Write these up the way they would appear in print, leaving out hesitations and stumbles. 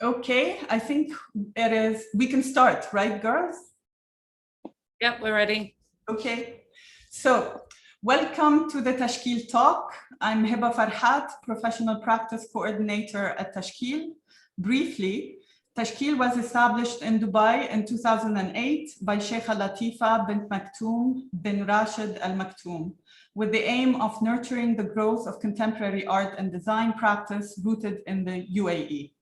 Okay, I think it is, we can start, right, girls? Yep, we're ready. Okay, so welcome to the Tashkeel talk. I'm Hiba Farhat, Professional Practice Coordinator at Tashkeel. Briefly, Tashkeel was established in Dubai in 2008 by Sheikha Latifa bint Maktoum bin Rashid Al Maktoum, with the aim of nurturing the growth of contemporary art and design practice rooted in the UAE.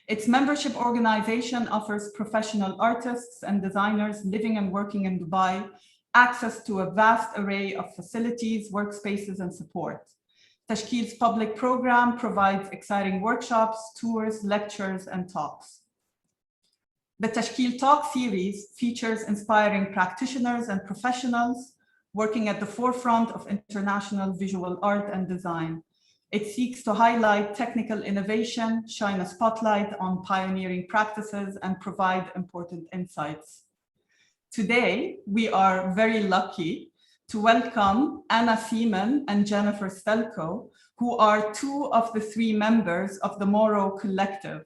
Its membership organization offers professional artists and designers living and working in Dubai access to a vast array of facilities, workspaces, and support. Tashkeel's public program provides exciting workshops, tours, lectures, and talks. The Tashkeel Talk series features inspiring practitioners and professionals working at the forefront of international visual art and design. It seeks to highlight technical innovation, shine a spotlight on pioneering practices, and provide important insights. Today, we are very lucky to welcome Anna Seaman and Jennifer Stelco, who are two of the three members of the Moro Collective,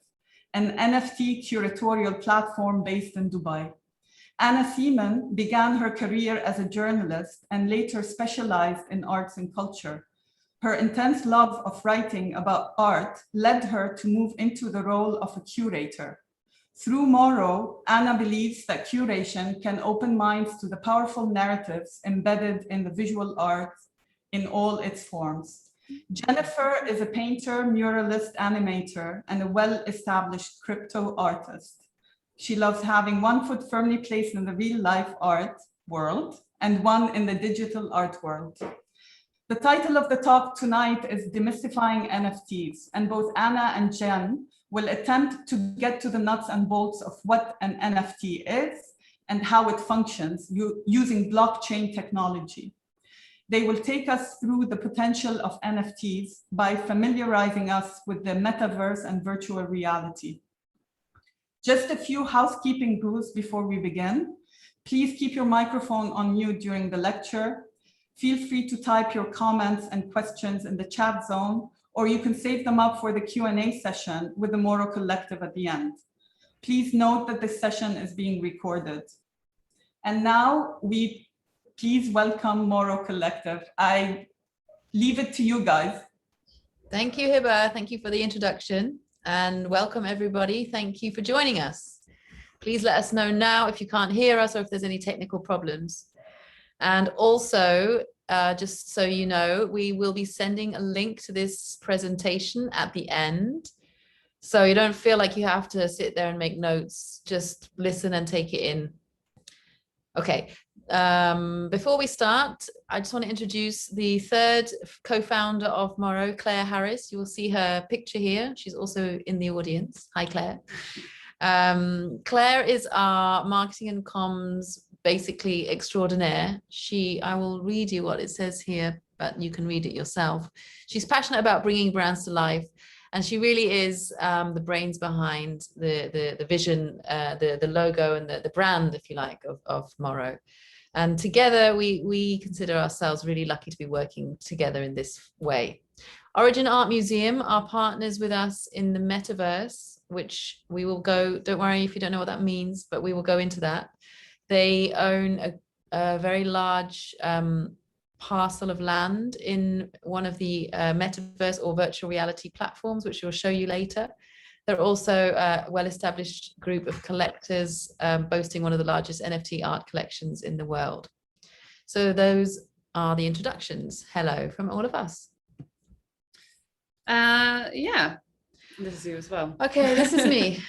an NFT curatorial platform based in Dubai. Anna Seaman began her career as a journalist and later specialized in arts and culture. Her intense love of writing about art led her to move into the role of a curator. Through Moro, Anna believes that curation can open minds to the powerful narratives embedded in the visual arts in all its forms. Jennifer is a painter, muralist, animator, and a well-established crypto artist. She loves having one foot firmly placed in the real-life art world and one in the digital art world. The title of the talk tonight is Demystifying NFTs, and both Anna and Jen will attempt to get to the nuts and bolts of what an NFT is and how it functions using blockchain technology. They will take us through the potential of NFTs by familiarizing us with the metaverse and virtual reality. Just a few housekeeping rules before we begin. Please keep your microphone on mute during the lecture. Feel free to type your comments and questions in the chat zone, or you can save them up for the Q&A session with the Moro Collective at the end. Please note that this session is being recorded. And now please welcome Moro Collective. I leave it to you guys. Thank you, Hiba. Thank you for the introduction and welcome everybody. Thank you for joining us. Please let us know now if you can't hear us or if there's any technical problems. And also, just so you know, we will be sending a link to this presentation at the end. So you don't feel like you have to sit there and make notes, just listen and take it in. Okay, before we start, I just want to introduce the third co-founder of Moro, Claire Harris. You will see her picture here. She's also in the audience. Hi, Claire. Claire is our marketing and comms basically extraordinaire. I will read you what it says here, but you can read it yourself. She's passionate about bringing brands to life, and she really is the brains behind the vision, the logo, and the brand, if you like, of Moro. And together, we consider ourselves really lucky to be working together in this way. Origin Art Museum are partners with us in the metaverse, which we will go, don't worry if you don't know what that means, but we will go into that. They own a very large parcel of land in one of the metaverse or virtual reality platforms, which we'll show you later. They're also a well-established group of collectors boasting one of the largest NFT art collections in the world. So those are the introductions. Hello from all of us. Yeah, this is you as well. Okay, this is me.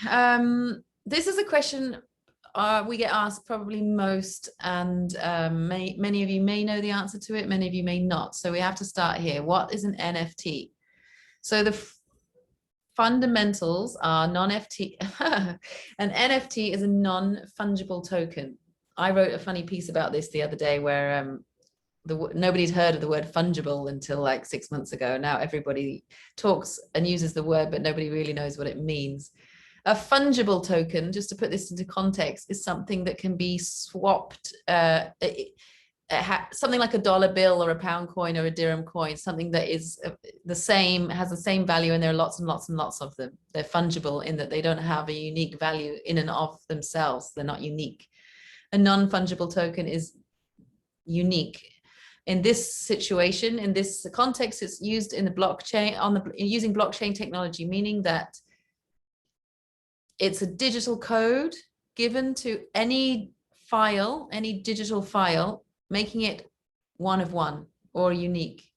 This is a question we get asked probably most, and many of you may know the answer to it, many of you may not. So we have to start here. What is an NFT? So the fundamentals are non-FT. An NFT is a non-fungible token. I wrote a funny piece about this the other day where nobody's heard of the word fungible until like 6 months ago. Now everybody talks and uses the word, but nobody really knows what it means. A fungible token, just to put this into context, is something that can be swapped. something like a dollar bill or a pound coin or a dirham coin, something that is the same, has the same value, and there are lots and lots and lots of them. They're fungible in that they don't have a unique value in and of themselves. They're not unique. A non-fungible token is unique. In this situation, in this context, it's used in the blockchain, using blockchain technology, meaning that it's a digital code given to any file, any digital file, making it one of one or unique.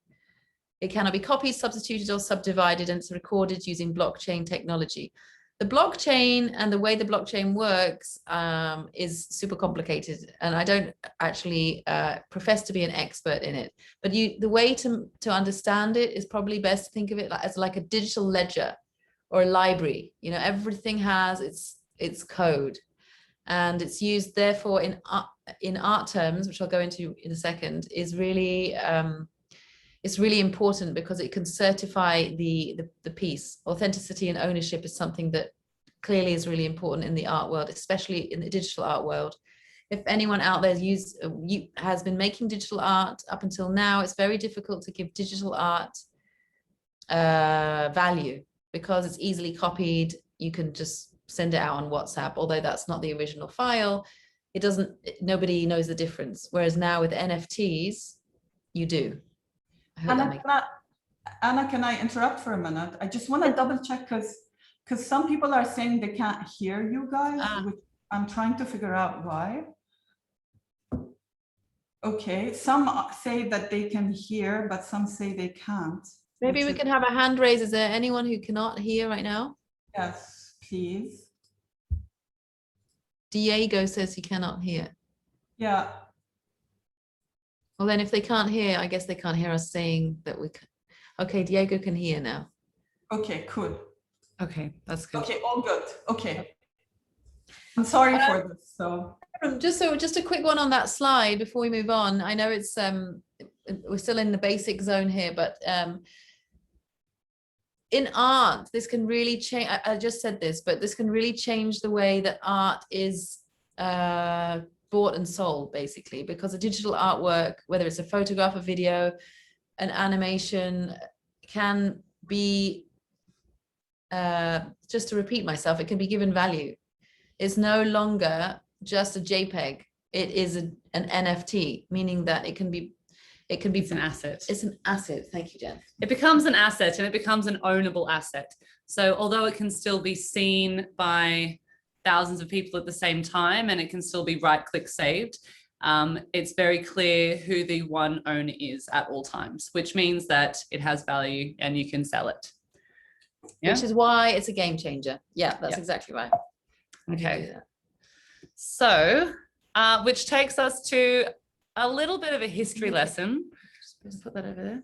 It cannot be copied, substituted, or subdivided, and it's recorded using blockchain technology. The blockchain and the way the blockchain works is super complicated, and I don't actually profess to be an expert in it. But the way to understand it is probably best to think of it as like a digital ledger or a library. You know, everything has its code, and it's used therefore in art terms, which I'll go into in a second, is really it's really important because it can certify the piece. Authenticity and ownership is something that clearly is really important in the art world, especially in the digital art world. If anyone out there has been making digital art up until now, it's very difficult to give digital art value because it's easily copied. You can just send it out on WhatsApp, although that's not the original file. Nobody knows the difference. Whereas now with NFTs, you do. Anna, can I interrupt for a minute? I just want to double check because some people are saying they can't hear you guys, which I'm trying to figure out why. Okay, some say that they can hear, but some say they can't. Maybe we can have a hand raise. Is there anyone who cannot hear right now? Yes, please. Diego says he cannot hear. Yeah. Well, then if they can't hear, I guess they can't hear us saying that we can. Okay, Diego can hear now. Okay, cool. Okay, that's good. Okay, all good. Okay. I'm sorry for this. So just a quick one on that slide before we move on. I know it's we're still in the basic zone here, but in art, this can really change. I just said this, but this can really change the way that art is bought and sold, basically, because a digital artwork, whether it's a photograph, a video, an animation, can be, just to repeat myself, it can be given value. It's no longer just a JPEG. It is an NFT, meaning that it can be It's an asset. It's an asset. Thank you, Jen. It becomes an asset, and it becomes an ownable asset. So although it can still be seen by thousands of people at the same time, and it can still be right-click saved, it's very clear who the one owner is at all times, which means that it has value and you can sell it. Yeah? Which is why it's a game changer. Yeah, that's exactly right. Okay. So, which takes us to a little bit of a history lesson. Just put that over there.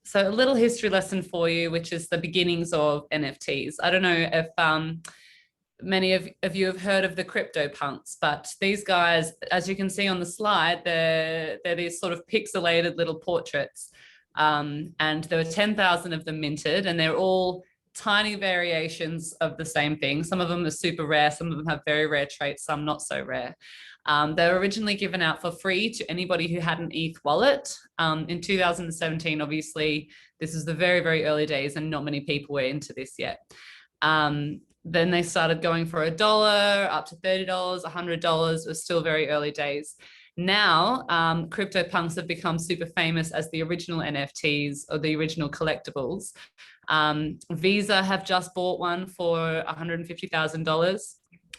So a little history lesson for you, which is the beginnings of NFTs. I don't know if many of you have heard of the CryptoPunks, but these guys, as you can see on the slide, they're these sort of pixelated little portraits. And there were 10,000 of them minted, and they're all tiny variations of the same thing. Some of them are super rare, some of them have very rare traits, some not so rare. They were originally given out for free to anybody who had an ETH wallet. In 2017, obviously, this is the very, very early days and not many people were into this yet. Then they started going for $1, up to $30, $100. It was still very early days. Now, CryptoPunks have become super famous as the original NFTs or the original collectibles. Visa have just bought one for $150,000.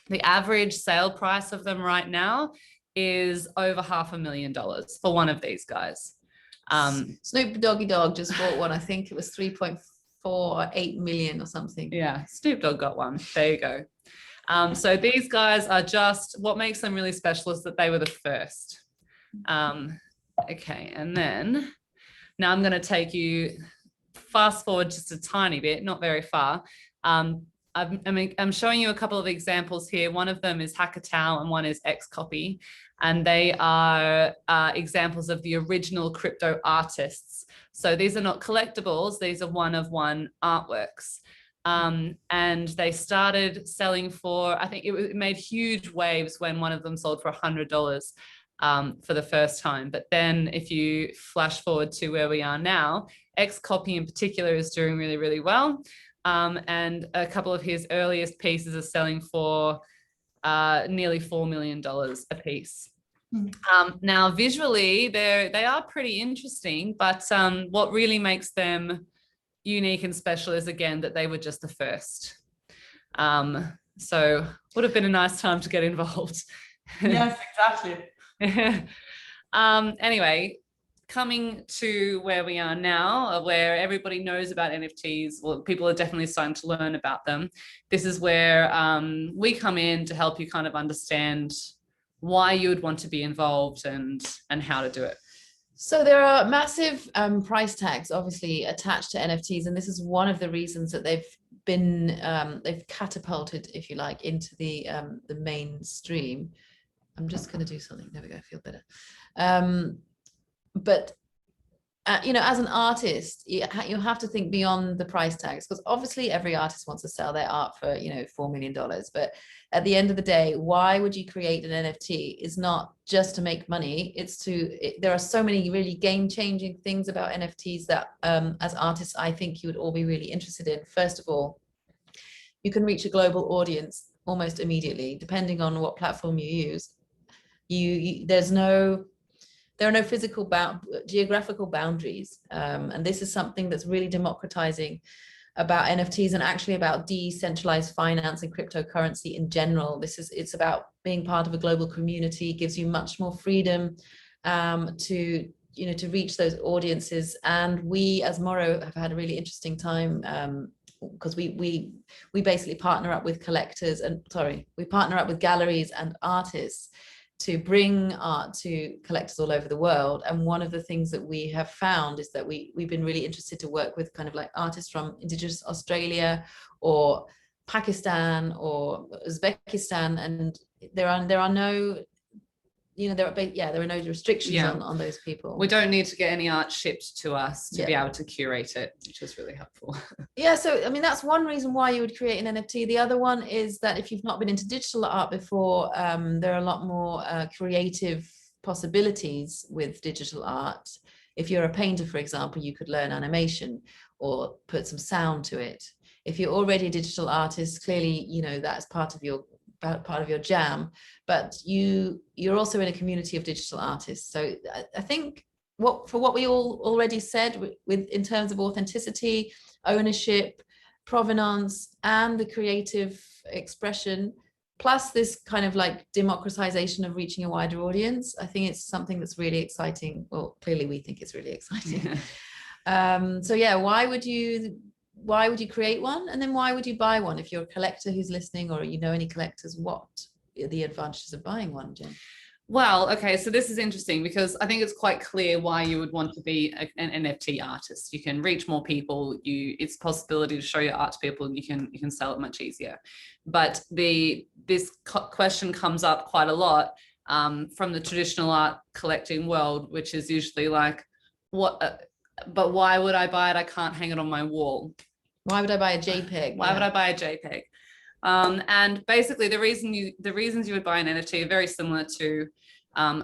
The average sale price of them right now is over $500,000 for one of these guys. Snoop Doggy Dogg just bought one. I think it was 3.48 million or something. Yeah, Snoop Dogg got one. There you go. So these guys are just, what makes them really special is that they were the first. Okay, and then now I'm going to take you fast forward just a tiny bit, not very far. I'm showing you a couple of examples here. One of them is Hackatao and one is Xcopy, and they are examples of the original crypto artists. So these are not collectibles, these are one-of-one artworks. And they started selling for, I think it made huge waves when one of them sold for $100. for the first time. But then if you flash forward to where we are now, Xcopy in particular is doing really, really well. And a couple of his earliest pieces are selling for nearly $4 million a piece. Now, visually, they are pretty interesting, but what really makes them unique and special is, again, that they were just the first. So would have been a nice time to get involved. Yes, exactly. Anyway, coming to where we are now, where everybody knows about NFTs, well, people are definitely starting to learn about them. This is where we come in to help you kind of understand why you would want to be involved and how to do it. So there are massive price tags obviously attached to NFTs, and this is one of the reasons that they've catapulted, if you like, into the mainstream. I'm just going to do something. There we go. I feel better. But you know, as an artist, you have to think beyond the price tags, because obviously every artist wants to sell their art for, you know, $4 million. But at the end of the day, why would you create an NFT? Is not just to make money. There are so many really game-changing things about NFTs that as artists, I think you would all be really interested in. First of all, you can reach a global audience almost immediately, depending on what platform you use. There are no physical geographical boundaries, and this is something that's really democratizing about NFTs and actually about decentralized finance and cryptocurrency in general. It's about being part of a global community, gives you much more freedom to reach those audiences. And we as Moro have had a really interesting time because we basically partner up with galleries and artists to bring art to collectors all over the world. And one of the things that we have found is that we've been really interested to work with kind of like artists from Indigenous Australia or Pakistan or Uzbekistan, and there are no, there are no restrictions on those people. We don't need to get any art shipped to us to be able to curate it, which is really helpful. Yeah, so I mean, that's one reason why you would create an NFT. The other one is that if you've not been into digital art before, there are a lot more creative possibilities with digital art. If you're a painter, for example, you could learn animation or put some sound to it. If you're already a digital artist, clearly, that's part of your jam, but you're also in a community of digital artists. So I think what we all already said in terms of authenticity, ownership, provenance, and the creative expression, plus this kind of like democratization of reaching a wider audience, I think it's something that's really exciting. Well, clearly we think it's really exciting. So yeah, why would you create one? And then why would you buy one? If you're a collector who's listening, or any collectors, what are the advantages of buying one, Jen? Well, okay, so this is interesting because I think it's quite clear why you would want to be an NFT artist. You can reach more people. It's a possibility to show your art to people, and you can sell it much easier. But this question comes up quite a lot from the traditional art collecting world, which is usually like, but why would I buy it? I can't hang it on my wall. Why would I buy a JPEG? Why would I buy a JPEG? And basically the reasons you would buy an NFT are very similar to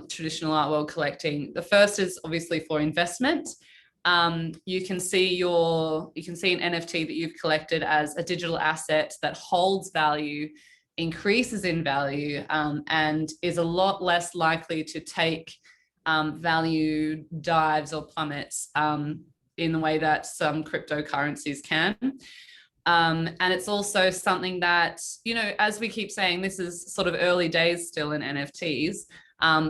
traditional art world collecting. The first is obviously for investment. You can see an NFT that you've collected as a digital asset that holds value, increases in value, and is a lot less likely to take value dives or plummets in the way that some cryptocurrencies can. And it's also something that, as we keep saying, this is sort of early days still in NFTs.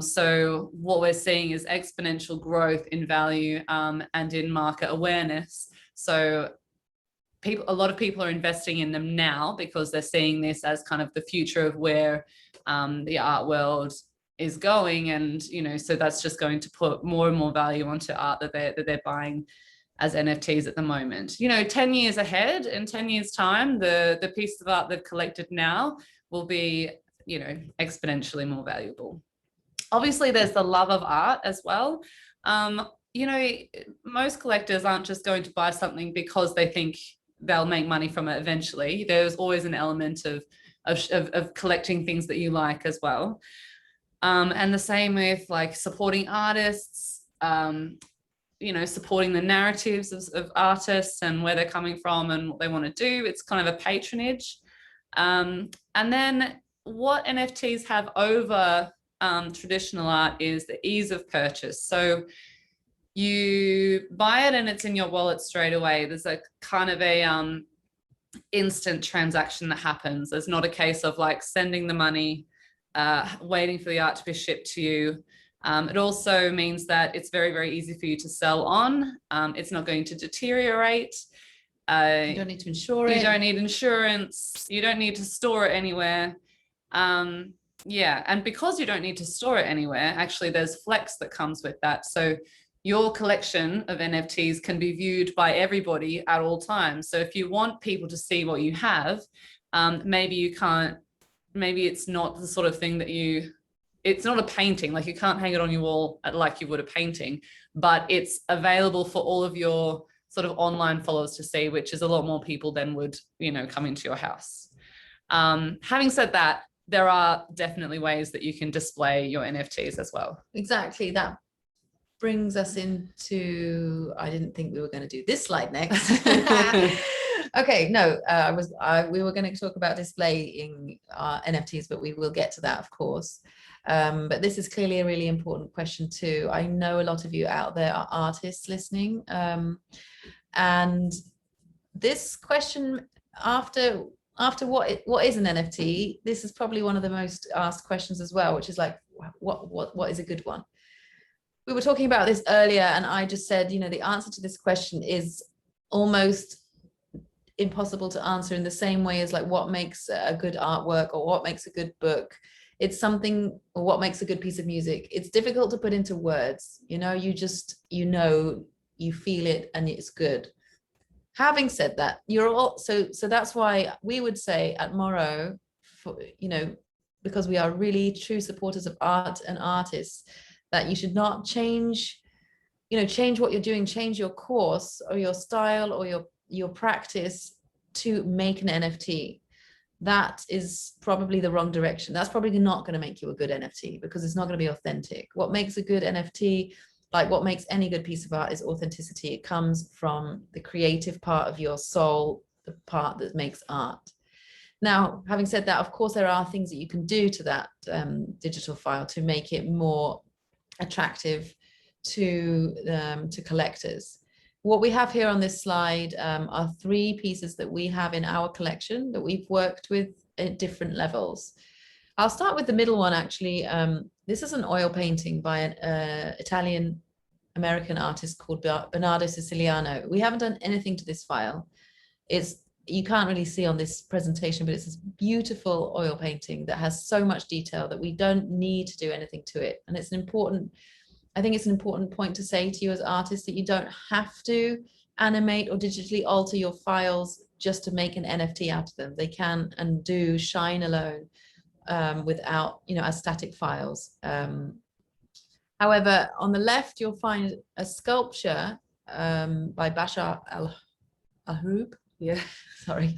So what we're seeing is exponential growth in value and in market awareness. So a lot of people are investing in them now because they're seeing this as kind of the future of where the art world is going. And, so that's just going to put more and more value onto art that they're buying as NFTs at the moment. 10 years ahead, in 10 years time, the piece of art they've collected now will be, exponentially more valuable. Obviously, there's the love of art as well. Most collectors aren't just going to buy something because they think they'll make money from it eventually. There's always an element of collecting things that you like as well. And the same with like supporting artists, supporting the narratives of artists and where they're coming from and what they want to do. It's kind of a patronage. And then what NFTs have over traditional art is the ease of purchase. So you buy it and it's in your wallet straight away. There's a kind of a instant transaction that happens. There's not a case of like sending the money, waiting for the art to be shipped to you. It also means that it's very, very easy for you to sell on. It's not going to deteriorate. You don't need to insure it. You don't need insurance. You don't need to store it anywhere. Yeah, and because you don't need to store it anywhere, actually there's flex that comes with that. So your collection of NFTs can be viewed by everybody at all times. So if you want people to see what you have, maybe you can't, maybe it's not the sort of thing that it's not a painting, like you can't hang it on your wall like you would a painting, but it's available for all of your sort of online followers to see, which is a lot more people than would, come into your house. Having said that, there are definitely ways that you can display your NFTs as well. Exactly. That brings us into, I didn't think we were going to do this slide next. Okay, no, we were going to talk about displaying NFTs, but we will get to that, of course. But this is clearly a really important question too. I know a lot of you out there are artists listening. And this question, after what is an NFT, this is probably one of the most asked questions as well, which is like, what is a good one? We were talking about this earlier, and I just said, the answer to this question is almost impossible to answer in the same way as like what makes a good artwork or what makes a good book. It's something, or what makes a good piece of music. It's difficult to put into words. You just, you feel it and it's good. Having said that, so that's why we would say at Morrow, because we are really true supporters of art and artists, that you should not change what you're doing, change your course or your style or your practice to make an NFT. That is probably the wrong direction. That's probably not going to make you a good NFT because it's not going to be authentic. What makes a good NFT, like what makes any good piece of art, is authenticity. It comes from the creative part of your soul, the part that makes art. Now, having said that, of course, there are things that you can do to that digital file to make it more attractive to collectors. What we have here on this slide are 3 pieces that we have in our collection that we've worked with at different levels. I'll start with the middle one, actually. This is an oil painting by an Italian-American artist called Bernardo Siciliano. We haven't done anything to this file. You can't really see on this presentation, but it's this beautiful oil painting that has so much detail that we don't need to do anything to it. And I think it's an important point to say to you as artists that you don't have to animate or digitally alter your files just to make an NFT out of them. They can and do shine alone without, as static files. However, on the left, you'll find a sculpture by Bashar al-Harub. Yeah, sorry.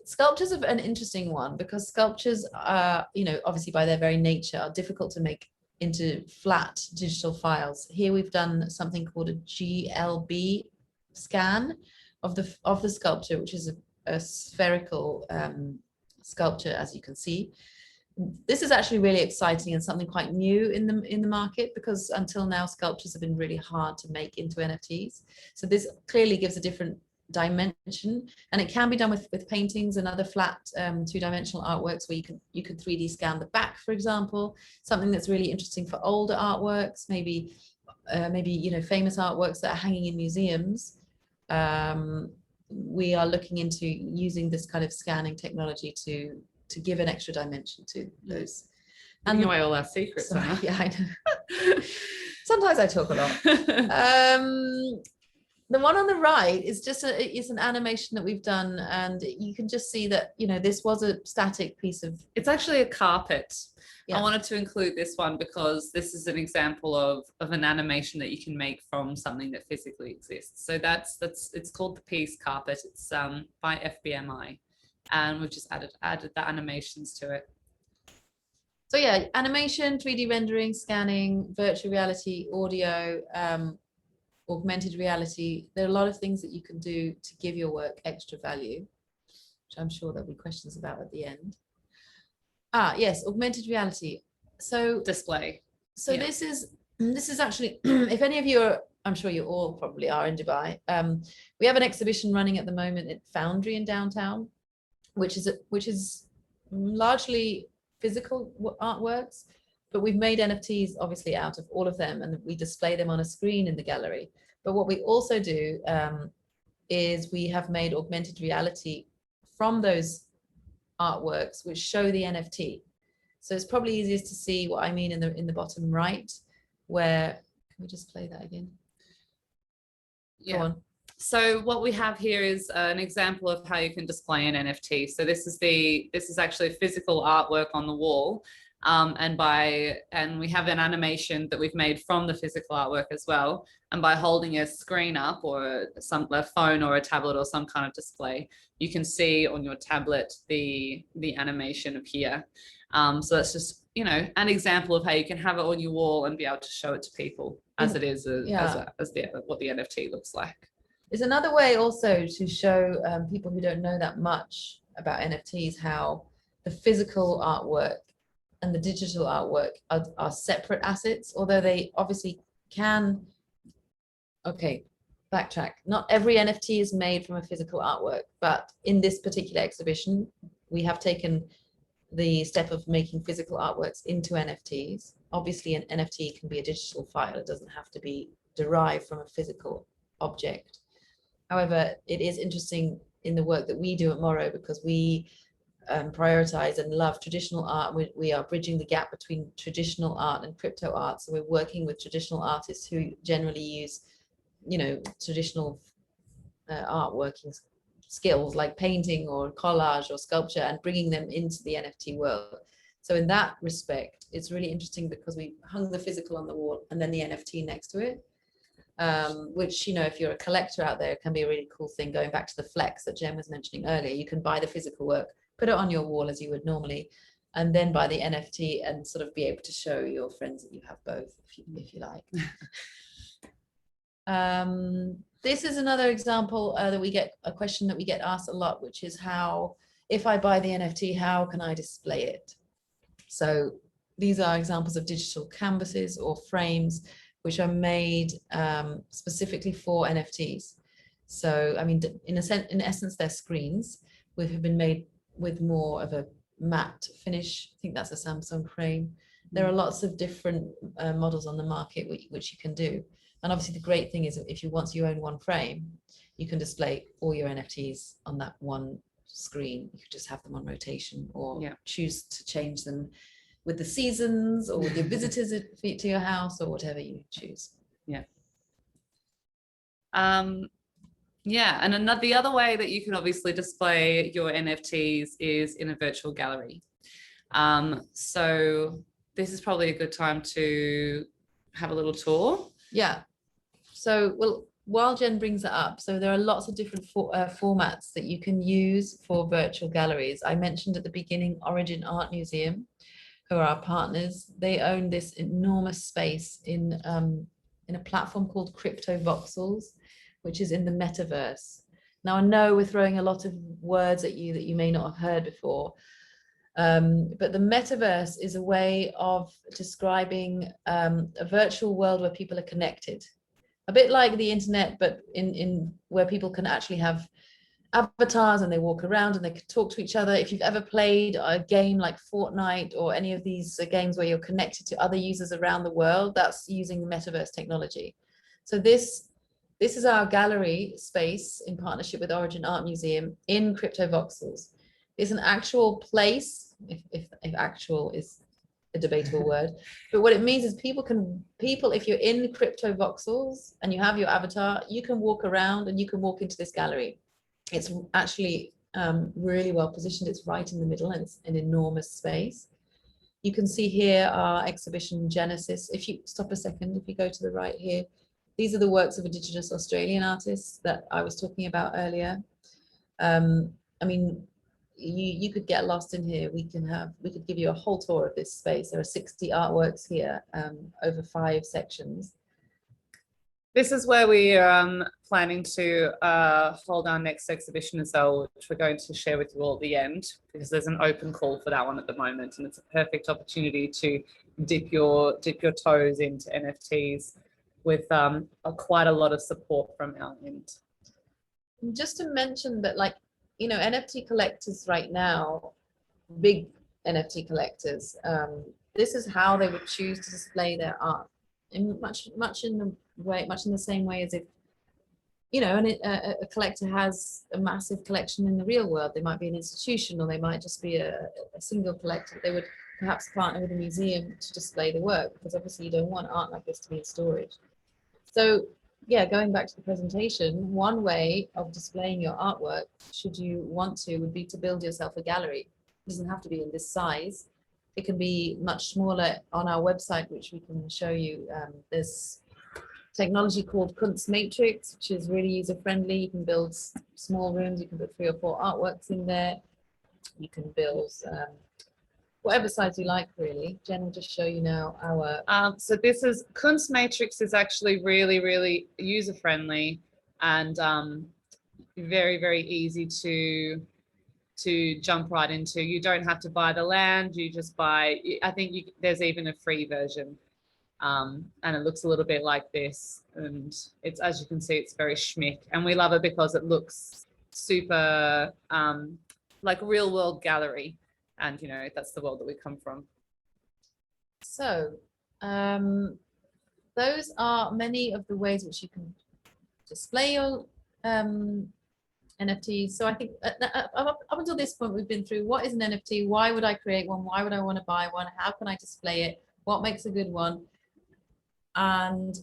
Sculptures are an interesting one because sculptures are, obviously by their very nature are difficult to make into flat digital files. Here we've done something called a GLB scan of the sculpture, which is a spherical sculpture, as you can see. This is actually really exciting and something quite new in the market, because until now sculptures have been really hard to make into NFTs. So this clearly gives a different dimension, and it can be done with paintings and other flat 2-dimensional artworks where you can 3D scan the back, for example. Something that's really interesting for older artworks, maybe famous artworks that are hanging in museums. We are looking into using this kind of scanning technology to give an extra dimension to those. And away all our secrets. Sorry, yeah, I know. Sometimes I talk a lot. The one on the right is just it's an animation that we've done, and you can just see that this was a static piece of. It's actually a carpet. Yeah. I wanted to include this one because this is an example of an animation that you can make from something that physically exists. So it's called the piece Carpet. It's by FBMI, and we've just added the animations to it. So yeah, animation, 3D rendering, scanning, virtual reality, audio, augmented reality. There are a lot of things that you can do to give your work extra value, which I'm sure there'll be questions about at the end. Yes, augmented reality. So Display. So Yeah. this is actually, if any of you are, I'm sure you all probably are in Dubai. We have an exhibition running at the moment at Foundry in downtown, which is largely physical artworks, but we've made NFTs obviously out of all of them, and we display them on a screen in the gallery. But what we also do is we have made augmented reality from those artworks, which show the NFT. So it's probably easiest to see what I mean in the bottom right, where, can we just play that again? Yeah. Go on. So what we have here is an example of how you can display an NFT. So this is actually a physical artwork on the wall. And we have an animation that we've made from the physical artwork as well. And by holding a screen up or a phone or a tablet or some kind of display, you can see on your tablet the animation appear. So that's just, an example of how you can have it on your wall and be able to show it to people as it is, what the NFT looks like. It's another way also to show people who don't know that much about NFTs how the physical artwork and the digital artwork are separate assets, although they obviously can. Okay, backtrack. Not every NFT is made from a physical artwork, but in this particular exhibition, we have taken the step of making physical artworks into NFTs. Obviously, an NFT can be a digital file. It doesn't have to be derived from a physical object. However, it is interesting in the work that we do at Morrow because we prioritize and love traditional art. We are bridging the gap between traditional art and crypto art. So we're working with traditional artists who generally use, traditional art working skills like painting or collage or sculpture and bringing them into the NFT world. So in that respect, it's really interesting because we hung the physical on the wall and then the NFT next to it. Which, if you're a collector out there, can be a really cool thing. Going back to the flex that Jen was mentioning earlier, you can buy the physical work, put it on your wall as you would normally, and then buy the NFT and sort of be able to show your friends that you have both, if you like. This is another example that we get a question that we get asked a lot, which is how, if I buy the NFT, how can I display it? So these are examples of digital canvases or frames which are made specifically for NFTs. So, I mean, in essence, they're screens which have been made with more of a matte finish. I think that's a Samsung frame. There are lots of different models on the market which you can do. And obviously the great thing is if once you own one frame, you can display all your NFTs on that one screen. You could just have them on rotation or choose to change them with the seasons or with your visitors to your house or whatever you choose. Yeah. And the other way that you can obviously display your NFTs is in a virtual gallery. So this is probably a good time to have a little tour. Yeah. So, well, while Jen brings it up, so there are lots of different formats that you can use for virtual galleries. I mentioned at the beginning, Origin Art Museum, who are our partners. They own this enormous space in a platform called Crypto Voxels, which is in the metaverse. Now, I know we're throwing a lot of words at you that you may not have heard before, but the metaverse is a way of describing a virtual world where people are connected. A bit like the internet, but in where people can actually have avatars and they walk around and they can talk to each other. If you've ever played a game like Fortnite or any of these games where you're connected to other users around the world, that's using the metaverse technology. So this is our gallery space in partnership with Origin Art Museum in Crypto Voxels. It's an actual place, if actual is a debatable word, but what it means is if you're in Crypto Voxels and you have your avatar, you can walk around and you can walk into this gallery. It's actually really well positioned. It's right in the middle and it's an enormous space. You can see here our exhibition Genesis. If you stop a second, if you go to the right here, these are the works of Indigenous Australian artists that I was talking about earlier. I mean, you could get lost in here. We could give you a whole tour of this space. There are 60 artworks here, over 5 sections. This is where we are planning to hold our next exhibition as well, which we're going to share with you all at the end, because there's an open call for that one at the moment, and it's a perfect opportunity to dip your toes into NFTs with quite a lot of support from our end. Just to mention that, like, you know, NFT collectors right now, big NFT collectors, this is how they would choose to display their art, in much in the same way as if, you know, a collector has a massive collection in the real world. They might be an institution, or they might just be a single collector. They would perhaps partner with a museum to display the work, because obviously you don't want art like this to be in storage. So yeah, going back to the presentation, one way of displaying your artwork, should you want to, would be to build yourself a gallery. It doesn't have to be in this size. It can be much smaller. On our website, which we can show you, there's technology called Kunst Matrix, which is really user-friendly. You can build small rooms. You can put 3 or 4 artworks in there. You can build whatever size you like, really. Jen will just show you now our... So this is, Kunst Matrix is actually really, really user-friendly and very, very easy to jump right into. You don't have to buy the land, you just buy, I think there's even a free version. And it looks a little bit like this, and it's, as you can see, it's very schmick, and we love it because it looks super like real world gallery, and you know, that's the world that we come from. So those are many of the ways which you can display your NFTs. So I think up until this point, we've been through what is an NFT, why would I create one, why would I want to buy one, how can I display it, what makes a good one. And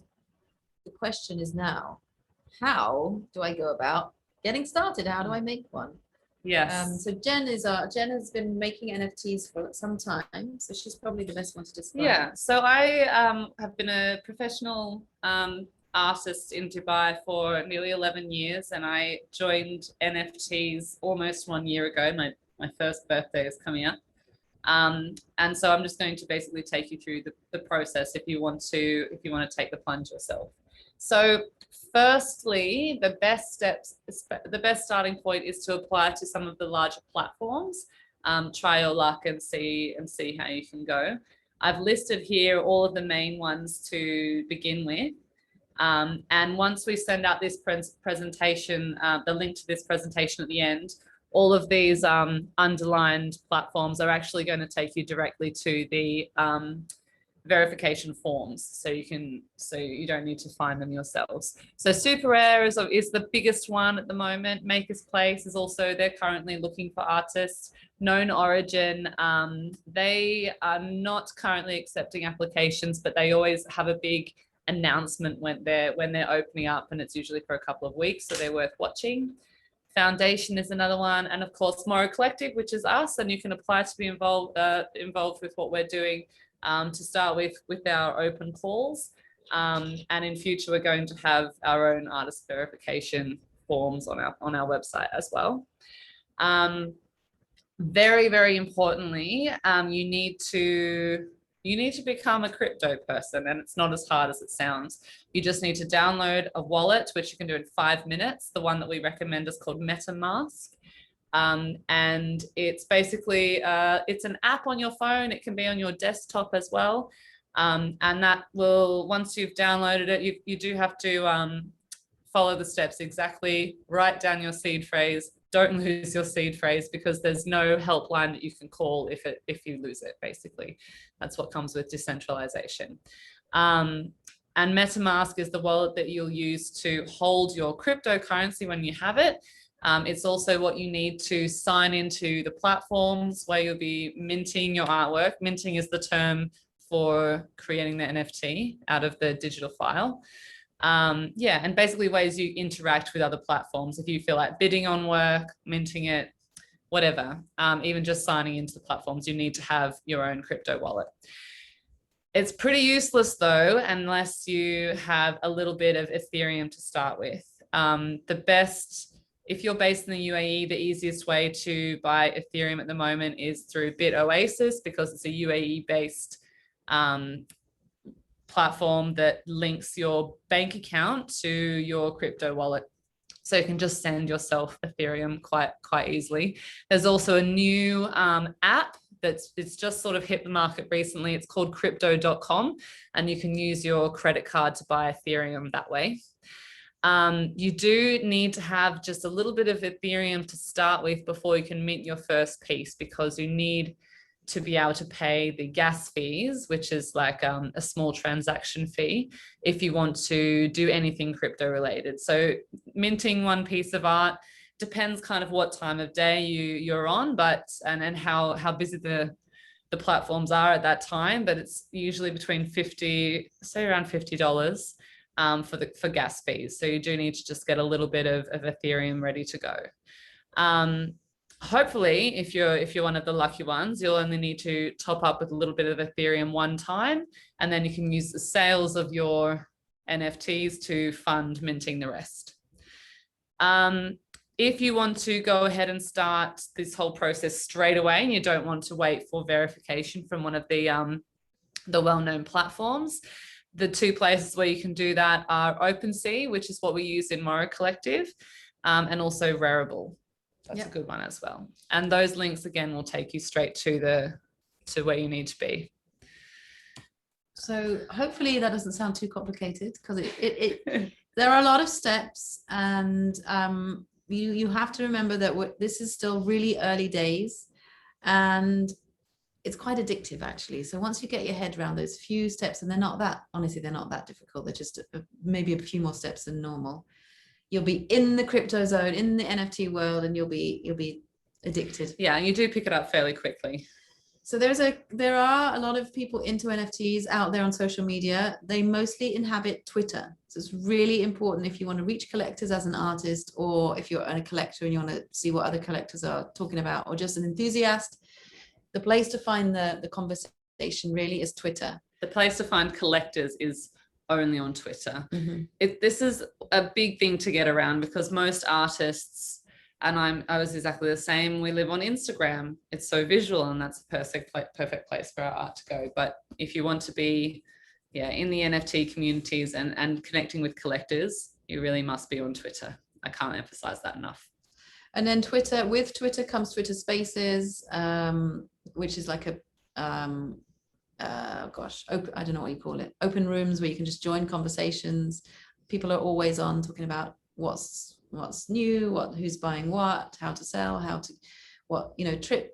the question is now, how do I go about getting started? How do I make one? Yes. So Jen has been making NFTs for some time, so she's probably the best one to describe. Yeah, so I have been a professional artist in Dubai for nearly 11 years, and I joined NFTs almost 1 year ago. My first birthday is coming up. And so I'm just going to basically take you through the process if you want to take the plunge yourself. So firstly, the best starting point is to apply to some of the larger platforms. Try your luck and see how you can go. I've listed here all of the main ones to begin with. And once we send out this presentation, the link to this presentation at the end, all of these underlined platforms are actually going to take you directly to the verification forms, so you don't need to find them yourselves. So Super Rare is the biggest one at the moment. Maker's Place is also, they're currently looking for artists. Known Origin, they are not currently accepting applications, but they always have a big announcement when they're opening up, and it's usually for a couple of weeks, so they're worth watching. Foundation is another one, and of course Moro Collective, which is us, and you can apply to be involved with what we're doing to start with our open calls, and in future we're going to have our own artist verification forms on our website as well. Very, very importantly, you need to become a crypto person, and it's not as hard as it sounds. You just need to download a wallet, which you can do in 5 minutes. The one that we recommend is called MetaMask. And it's basically, it's an app on your phone. It can be on your desktop as well. And that will, once you've downloaded it, you do have to follow the steps exactly, write down your seed phrase. Don't lose your seed phrase, because there's no helpline that you can call if you lose it, basically. That's what comes with decentralization. And MetaMask is the wallet that you'll use to hold your cryptocurrency when you have it. It's also what you need to sign into the platforms where you'll be minting your artwork. Minting is the term for creating the NFT out of the digital file. Yeah, and basically ways you interact with other platforms. If you feel like bidding on work, minting it, whatever, even just signing into the platforms, you need to have your own crypto wallet. It's pretty useless though, unless you have a little bit of Ethereum to start with. The best If you're based in the UAE, the easiest way to buy Ethereum at the moment is through BitOasis, because it's a UAE-based platform that links your bank account to your crypto wallet. So you can just send yourself Ethereum quite easily. There's also a new app it's just sort of hit the market recently. It's called crypto.com, and you can use your credit card to buy Ethereum that way. You do need to have just a little bit of Ethereum to start with before you can mint your first piece, because you need to be able to pay the gas fees, which is like a small transaction fee, if you want to do anything crypto related. So minting one piece of art depends kind of what time of day you're on, but and how busy the platforms are at that time, but it's usually between around $50 for gas fees. So you do need to just get a little bit of Ethereum ready to go. Hopefully, if you're one of the lucky ones, you'll only need to top up with a little bit of Ethereum one time, and then you can use the sales of your NFTs to fund minting the rest. If you want to go ahead and start this whole process straight away, and you don't want to wait for verification from one of the well-known platforms, the two places where you can do that are OpenSea, which is what we use in Moro Collective, and also Rarible. That's a good one as well. And those links again will take you straight to where you need to be. So hopefully that doesn't sound too complicated, because there are a lot of steps, and you have to remember that this is still really early days, and it's quite addictive actually. So once you get your head around those few steps, and they're not that difficult, they're just maybe a few more steps than normal, you'll be in the crypto zone, in the NFT world, and you'll be addicted. Yeah, and you do pick it up fairly quickly. So there are a lot of people into NFTs out there on social media. They mostly inhabit Twitter. So it's really important if you want to reach collectors as an artist, or if you're a collector and you want to see what other collectors are talking about, or just an enthusiast, the place to find the conversation really is Twitter. The place to find collectors is only on Twitter. Mm-hmm. This is a big thing to get around, because most artists, and I was exactly the same, we live on Instagram. It's so visual, and that's a perfect place for our art to go. But if you want to be in the NFT communities and connecting with collectors, you really must be on Twitter. I can't emphasize that enough. And then with Twitter comes Twitter Spaces, which is like I don't know what you call it, open rooms where you can just join conversations. People are always on talking about what's new, who's buying what, how to sell,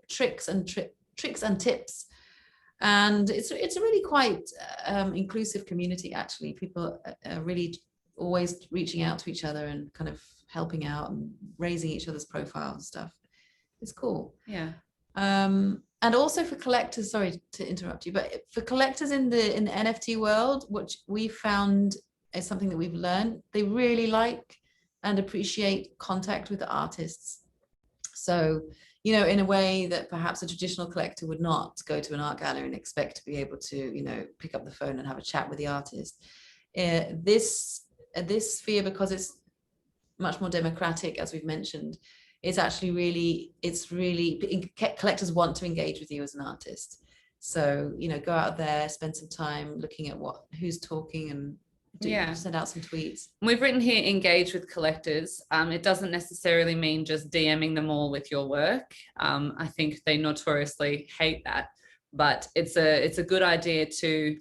tricks and tips. And it's a really quite inclusive community actually. People are really always reaching out to each other and kind of helping out and raising each other's profile and stuff. It's cool. Yeah. And also for collectors, sorry to interrupt you, but for collectors in the NFT world, which we found is something that we've learned, they really like and appreciate contact with the artists. So, in a way that perhaps a traditional collector would not go to an art gallery and expect to be able to, pick up the phone and have a chat with the artist. This sphere, because it's much more democratic, as we've mentioned, collectors want to engage with you as an artist. So, go out there, spend some time looking at who's talking, and send out some tweets. We've written here, engage with collectors. It doesn't necessarily mean just DMing them all with your work. I think they notoriously hate that, but it's a good idea to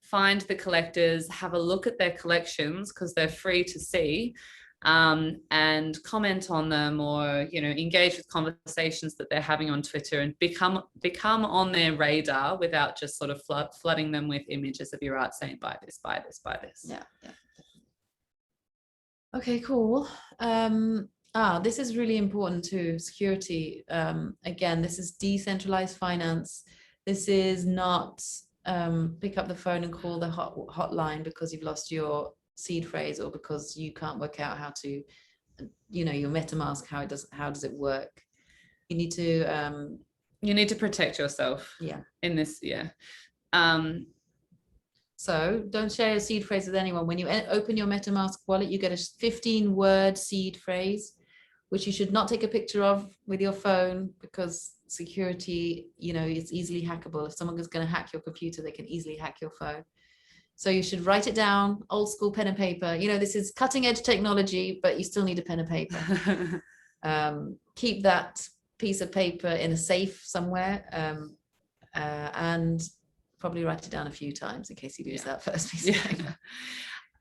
find the collectors, have a look at their collections, because they're free to see, and comment on them, or engage with conversations that they're having on Twitter, and become on their radar without just sort of flooding them with images of your art saying buy this, buy this, buy this. Yeah. Okay, cool. This is really important too. Security. Again, this is decentralized finance. This is not pick up the phone and call the hotline because you've lost your seed phrase, or because you can't work out how to, your MetaMask, how does it work. You need to protect yourself. Yeah. In this, yeah. So don't share your seed phrase with anyone. When you open your MetaMask wallet, you get a 15-word seed phrase. which you should not take a picture of with your phone, because security, it's easily hackable. If someone is going to hack your computer, they can easily hack your phone. So you should write it down, old school pen and paper. This is cutting edge technology, but you still need a pen and paper. Keep that piece of paper in a safe somewhere, and probably write it down a few times in case you lose that first piece of paper.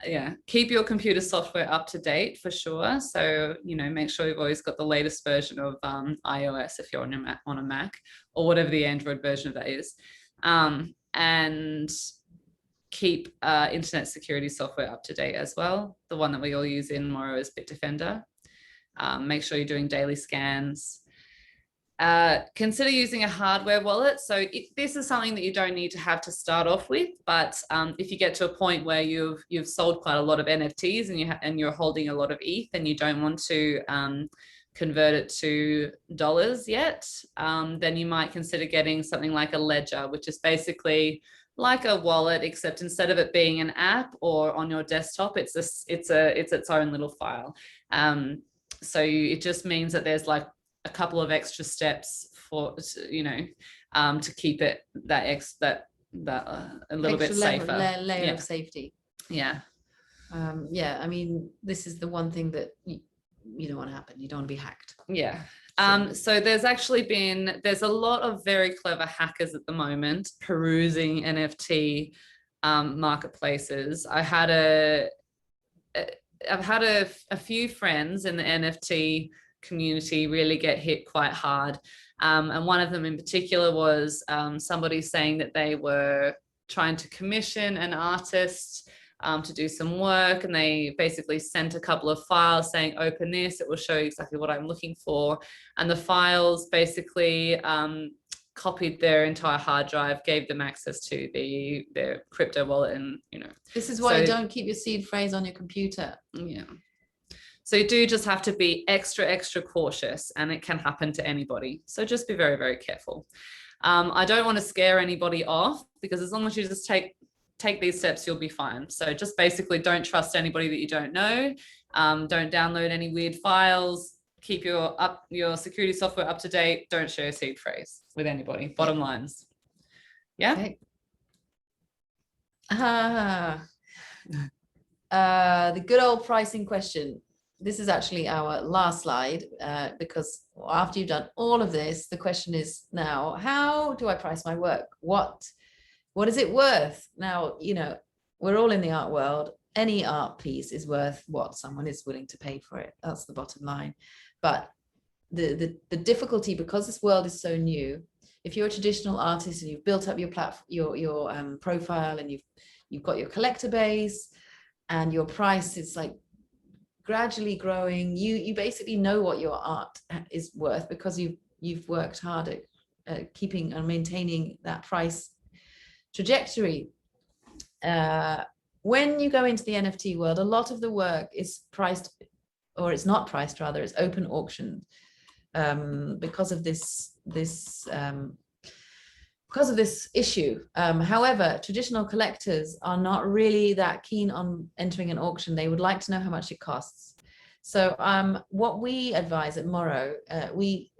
Yeah, keep your computer software up to date for sure. So, make sure you've always got the latest version of iOS if you're on a Mac, or whatever the Android version of that is. And keep internet security software up to date as well. The one that we all use in Moro is Bitdefender. Make sure you're doing daily scans. Consider using a hardware wallet. So this is something that you don't need to have to start off with, but if you get to a point where you've sold quite a lot of NFTs and you're holding a lot of ETH and you don't want to convert it to dollars yet, then you might consider getting something like a ledger, which is basically like a wallet, except instead of it being an app or on your desktop, it's its own little file. So it just means that there's like a couple of extra steps for to keep it a little bit safer layer of safety. I mean, this is the one thing that you don't want to happen. You don't want to be hacked. So there's a lot of very clever hackers at the moment perusing NFT marketplaces. I've had a few friends in the NFT community really get hit quite hard, and one of them in particular was somebody saying that they were trying to commission an artist to do some work, and they basically sent a couple of files saying, open this, it will show you exactly what I'm looking for, and the files basically copied their entire hard drive, gave them access to their crypto wallet, and this is why you don't keep your seed phrase on your computer. So you do just have to be extra cautious, and it can happen to anybody. So just be very, very careful. I don't want to scare anybody off, because as long as you just take these steps, you'll be fine. So just basically don't trust anybody that you don't know. Don't download any weird files. Keep your security software up to date. Don't share seed phrase with anybody. Bottom lines. Yeah. Okay. The good old pricing question. This is actually our last slide, because after you've done all of this, the question is now, how do I price my work? What is it worth? Now, we're all in the art world. Any art piece is worth what someone is willing to pay for it. That's the bottom line. But the difficulty, because this world is so new, if you're a traditional artist and you've built up your profile, and you've got your collector base, and your price is like gradually growing, you basically know what your art is worth, because you've worked hard at keeping and maintaining that price trajectory. When you go into the NFT world, a lot of the work is priced, or it's not priced, rather, it's open auction, because of this issue. However, traditional collectors are not really that keen on entering an auction. They would like to know how much it costs. So what we advise at Moro,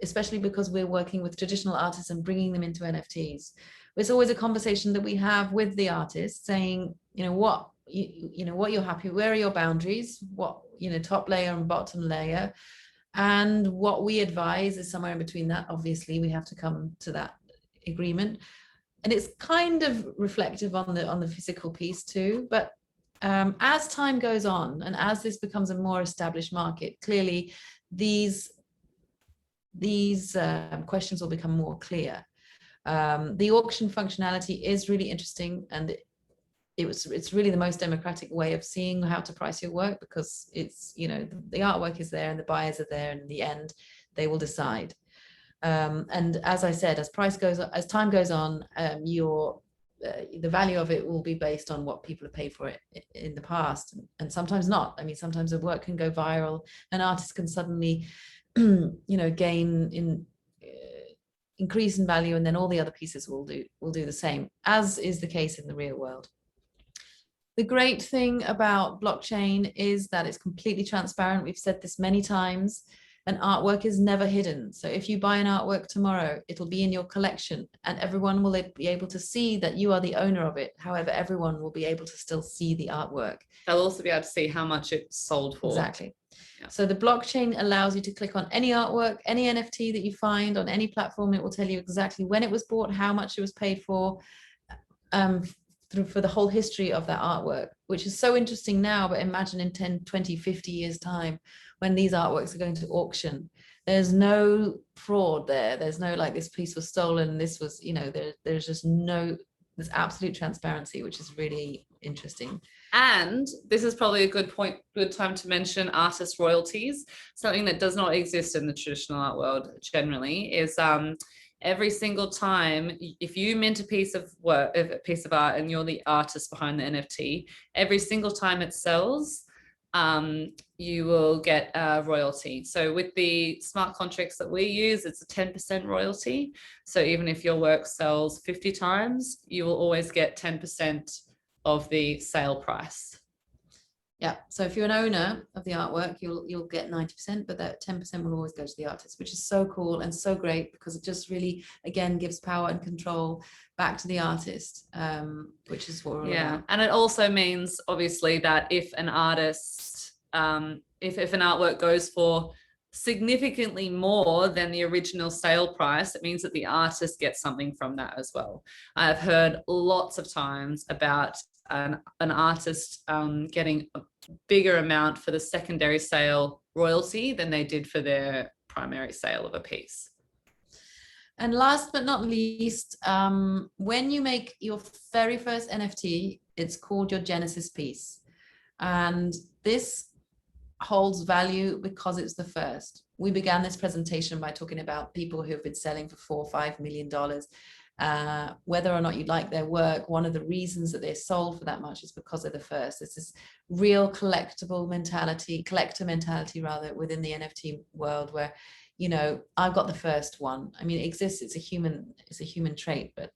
especially because we're working with traditional artists and bringing them into NFTs, it's always a conversation that we have with the artist, saying, what you're happy, where are your boundaries, what, top layer and bottom layer. And what we advise is somewhere in between that. Obviously, we have to come to that agreement, and it's kind of reflective on the physical piece too. But as time goes on, and as this becomes a more established market, clearly these questions will become more clear. The auction functionality is really interesting, and it's really the most democratic way of seeing how to price your work, because it's, the artwork is there and the buyers are there, and in the end they will decide. And as I said, as time goes on, the value of it will be based on what people have paid for it in the past, and sometimes not. I mean, sometimes a work can go viral, an artist can suddenly increase in value, and then all the other pieces will do the same, as is the case in the real world. The great thing about blockchain is that it's completely transparent. We've said this many times. an artwork is never hidden. So if you buy an artwork tomorrow, it'll be in your collection and everyone will be able to see that you are the owner of it. However, everyone will be able to still see the artwork. They'll also be able to see how much it's sold for. Exactly. Yeah. So the blockchain allows you to click on any artwork, any NFT that you find on any platform. It will tell you exactly when it was bought, how much it was paid for the whole history of that artwork, which is so interesting now, but imagine in 10, 20, 50 years time, when these artworks are going to auction, there's no fraud there. There's no like this piece was stolen, this was, you know, there's just there's absolute transparency, which is really interesting. And this is probably a good time to mention artist royalties. Something that does not exist in the traditional art world generally is every single time, if you mint a piece of work, a piece of art, and you're the artist behind the NFT, every single time it sells, you will get a royalty. So with the smart contracts that we use, it's a 10% royalty. So even if your work sells 50 times, you will always get 10% of the sale price. Yeah, so if you're an owner of the artwork, you'll get 90%, but that 10% will always go to the artist, which is so cool and so great because it just really, again, gives power and control back to the artist, which is what we're all about. And it also means, obviously, that if an artist, if an artwork goes for significantly more than the original sale price, it means that the artist gets something from that as well. I've heard lots of times about an artist getting a bigger amount for the secondary sale royalty than they did for their primary sale of a piece. And last but not least, when you make your very first NFT, it's called your Genesis piece. And this holds value because it's the first. We began this presentation by talking about people who have been selling for $4 or $5 million. Whether or not you like their work, one of the reasons that they're sold for that much is because they're the first. It's this real collector mentality rather, within the NFT world where, you know, I've got the first one. I mean, it exists, it's a human trait, but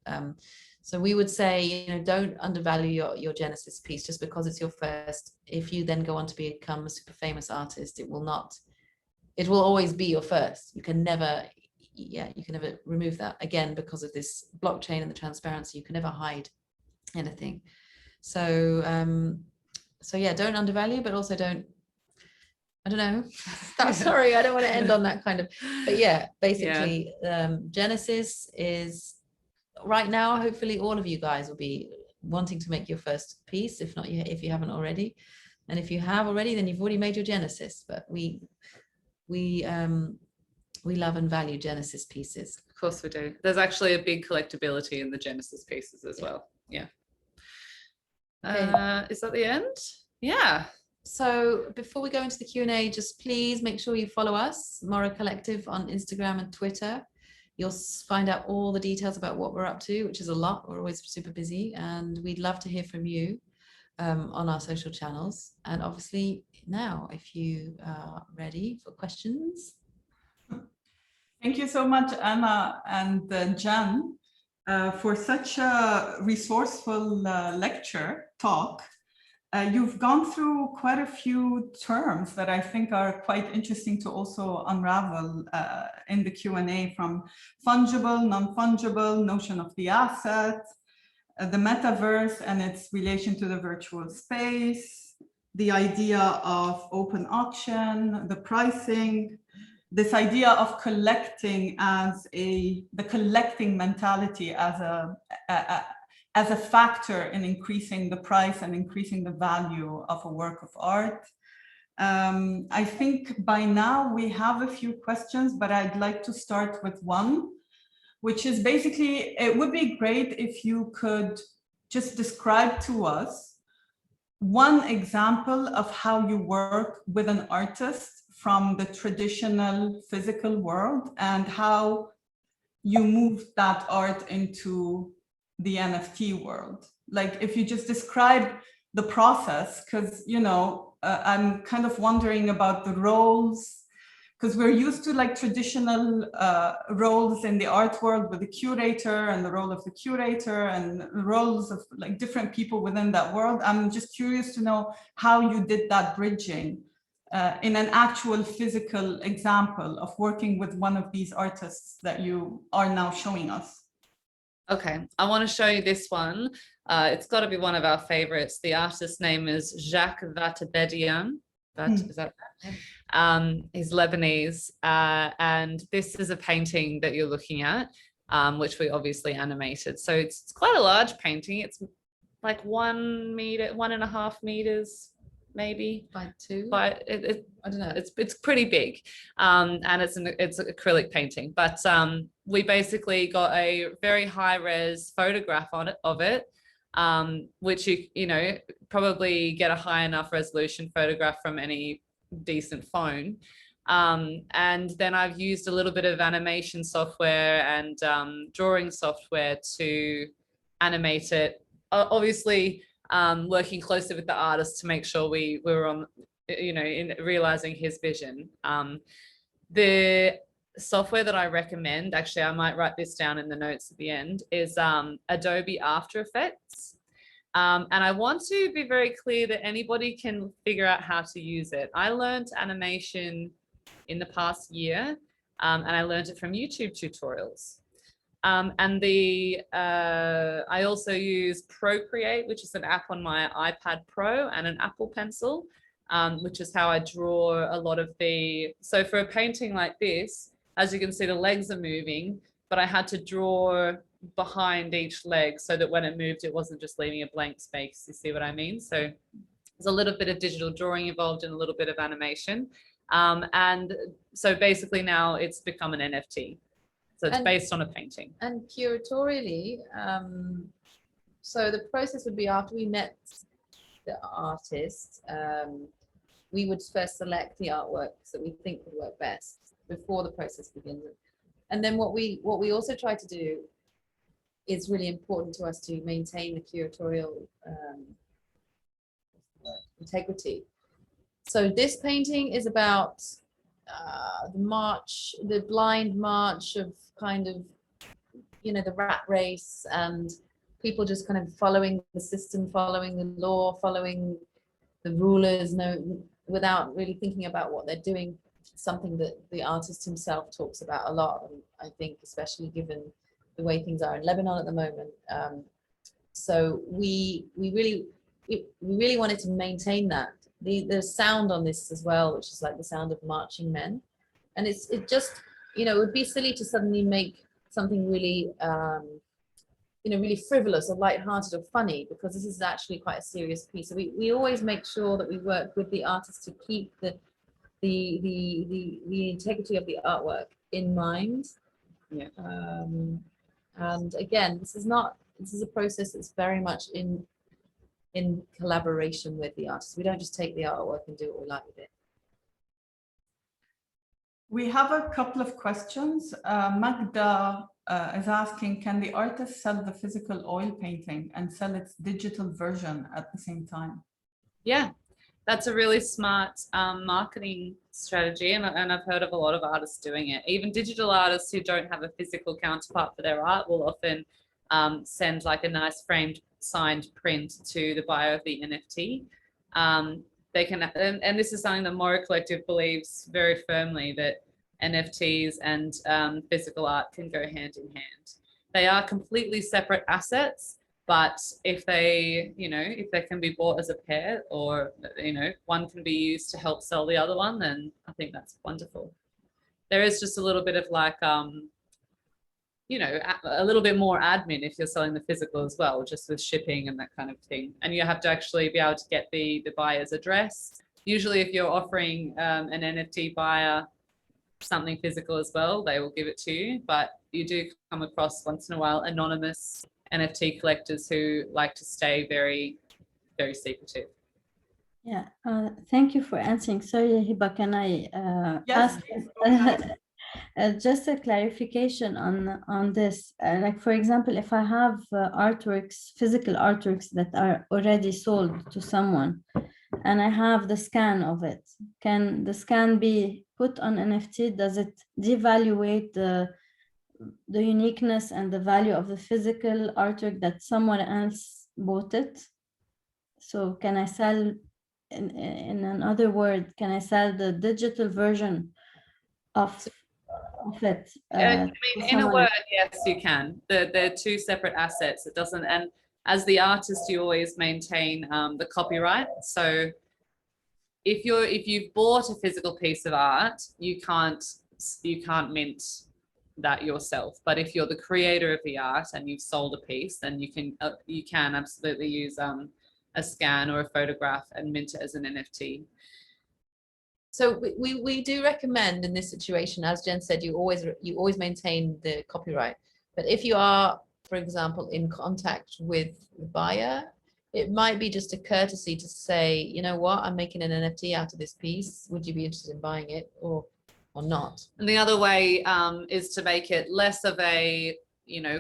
so we would say, you know, don't undervalue your Genesis piece just because it's your first. If you then go on to become a super famous artist, it will always be your first. You can never remove that, again, because of this blockchain and the transparency. You can never hide anything. So yeah, don't undervalue, but also don't, I don't know. Sorry, I don't want to end on that kind of, but yeah, basically, Genesis is right now, hopefully all of you guys will be wanting to make your first piece, if you haven't already. And if you have already, then you've already made your Genesis, but we love and value Genesis pieces. Of course we do. There's actually a big collectability in the Genesis pieces as well. Yeah. Okay. Is that the end? Yeah. So before we go into the Q&A, just please make sure you follow us, Mora Collective, on Instagram and Twitter. You'll find out all the details about what we're up to, which is a lot. We're always super busy, and we'd love to hear from you on our social channels. And obviously now, if you are ready for questions. Thank you so much, Anna and Jan, for such a resourceful talk. You've gone through quite a few terms that I think are quite interesting to also unravel in the Q&A, from fungible, non-fungible, notion of the asset, the metaverse and its relation to the virtual space, the idea of open auction, the pricing, this idea of collecting as the collecting mentality as a factor in increasing the price and increasing the value of a work of art. I think by now we have a few questions, but I'd like to start with one, which is basically, it would be great if you could just describe to us one example of how you work with an artist from the traditional physical world and how you move that art into the NFT world. Like, if you just describe the process, because, you know, I'm kind of wondering about the roles, because we're used to like traditional roles in the art world with the curator and the role of the curator and roles of like different people within that world. I'm just curious to know how you did that bridging in an actual physical example of working with one of these artists that you are now showing us. Okay, I want to show you this one. It's got to be one of our favorites. The artist's name is Jacques Vatabedian. Is that he's Lebanese, and this is a painting that you're looking at, which we obviously animated. So it's quite a large painting. It's like 1 meter, 1.5 meters, maybe By 2. But I don't know. It's pretty big, and it's an acrylic painting. But we basically got a very high res photograph of it, which you know probably get a high enough resolution photograph from any decent phone. And then I've used a little bit of animation software and drawing software to animate it. Obviously, working closely with the artist to make sure we were on, you know, in realizing his vision. The software that I recommend, actually, I might write this down in the notes at the end, is Adobe After Effects. And I want to be very clear that anybody can figure out how to use it. I learned animation in the past year, and I learned it from YouTube tutorials. And I also use Procreate, which is an app on my iPad Pro, and an Apple Pencil, which is how I draw a lot of the, so for a painting like this, as you can see, the legs are moving, but I had to draw behind each leg so that when it moved, it wasn't just leaving a blank space. You see what I mean? So there's a little bit of digital drawing involved and a little bit of animation. And so basically now it's become an NFT. So it's based on a painting. And curatorially, so the process would be after we met the artist, we would first select the artworks that we think would work best before the process begins. And then what we also try to do is really important to us to maintain the curatorial integrity. So this painting is about the blind march of kind of, you know, the rat race and people just kind of following the system, following the law, following the rulers, without really thinking about what they're doing. Something that the artist himself talks about a lot, and I think especially given the way things are in Lebanon at the moment. So we really wanted to maintain that. The sound on this as well, which is like the sound of marching men, and it just, you know, it would be silly to suddenly make something really you know, really frivolous or lighthearted or funny, because this is actually quite a serious piece. So we always make sure that we work with the artist to keep the integrity of the artwork in mind. Yeah. And again, this is a process that's very much in collaboration with the artist. We don't just take the artwork and do what we like with it. We have a couple of questions. Magda is asking, can the artist sell the physical oil painting and sell its digital version at the same time? Yeah, that's a really smart marketing strategy, and I've heard of a lot of artists doing it. Even digital artists who don't have a physical counterpart for their art will often send like a nice framed signed print to the buyer of the NFT. They can, and this is something that Mora Collective believes very firmly, that NFTs and physical art can go hand in hand. They are completely separate assets, but if they, you know, if they can be bought as a pair, or, you know, one can be used to help sell the other one, then I think that's wonderful. There is just a little bit of like, you know, a little bit more admin if you're selling the physical as well, just with shipping and that kind of thing. And you have to actually be able to get the buyer's address. Usually if you're offering an NFT buyer something physical as well, they will give it to you. But you do come across once in a while anonymous NFT collectors who like to stay very, very secretive. Yeah, thank you for answering. Sorry, Hiba, can I Yes, ask just a clarification on this? Like, for example, if I have artworks, physical artworks that are already sold to someone, and I have the scan of it, can the scan be put on NFT? Does it devaluate the uniqueness and the value of the physical artwork that someone else bought it? So can I sell in another word, can I sell the digital version of it? I to mean, in a someone word, yes, you can. They're two separate assets. It doesn't, and as the artist, you always maintain the copyright. So if you've bought a physical piece of art, you can't mint that yourself. But if you're the creator of the art and you've sold a piece, then you can absolutely use a scan or a photograph and mint it as an NFT. So we do recommend in this situation, as Jen said, you always maintain the copyright. But if you are, for example, in contact with the buyer, it might be just a courtesy to say, you know what, I'm making an NFT out of this piece. Would you be interested in buying it or not? And the other way is to make it less of a,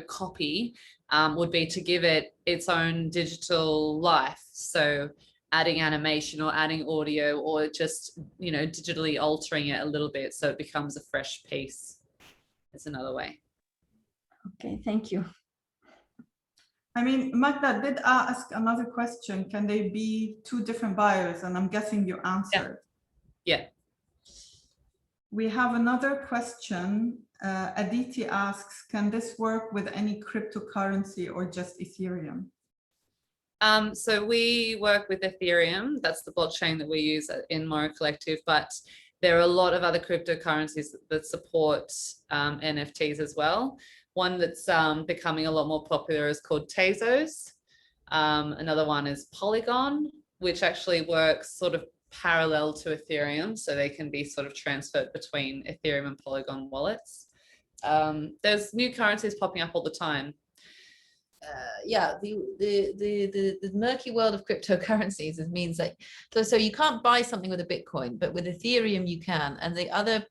copy, would be to give it its own digital life. So adding animation or adding audio, or just, digitally altering it a little bit so it becomes a fresh piece. It's another way. Okay, thank you. I mean, Magda did ask another question. Can they be two different buyers? And I'm guessing you answered. Yeah. We have another question. Aditi asks, can this work with any cryptocurrency or just Ethereum? So we work with Ethereum. That's the blockchain that we use in Mora Collective, but there are a lot of other cryptocurrencies that support NFTs as well. One that's becoming a lot more popular is called Tezos. Another one is Polygon, which actually works sort of parallel to Ethereum, so they can be sort of transferred between Ethereum and Polygon wallets. There's new currencies popping up all the time. Yeah, the murky world of cryptocurrencies means that so you can't buy something with a Bitcoin, but with Ethereum you can, and the other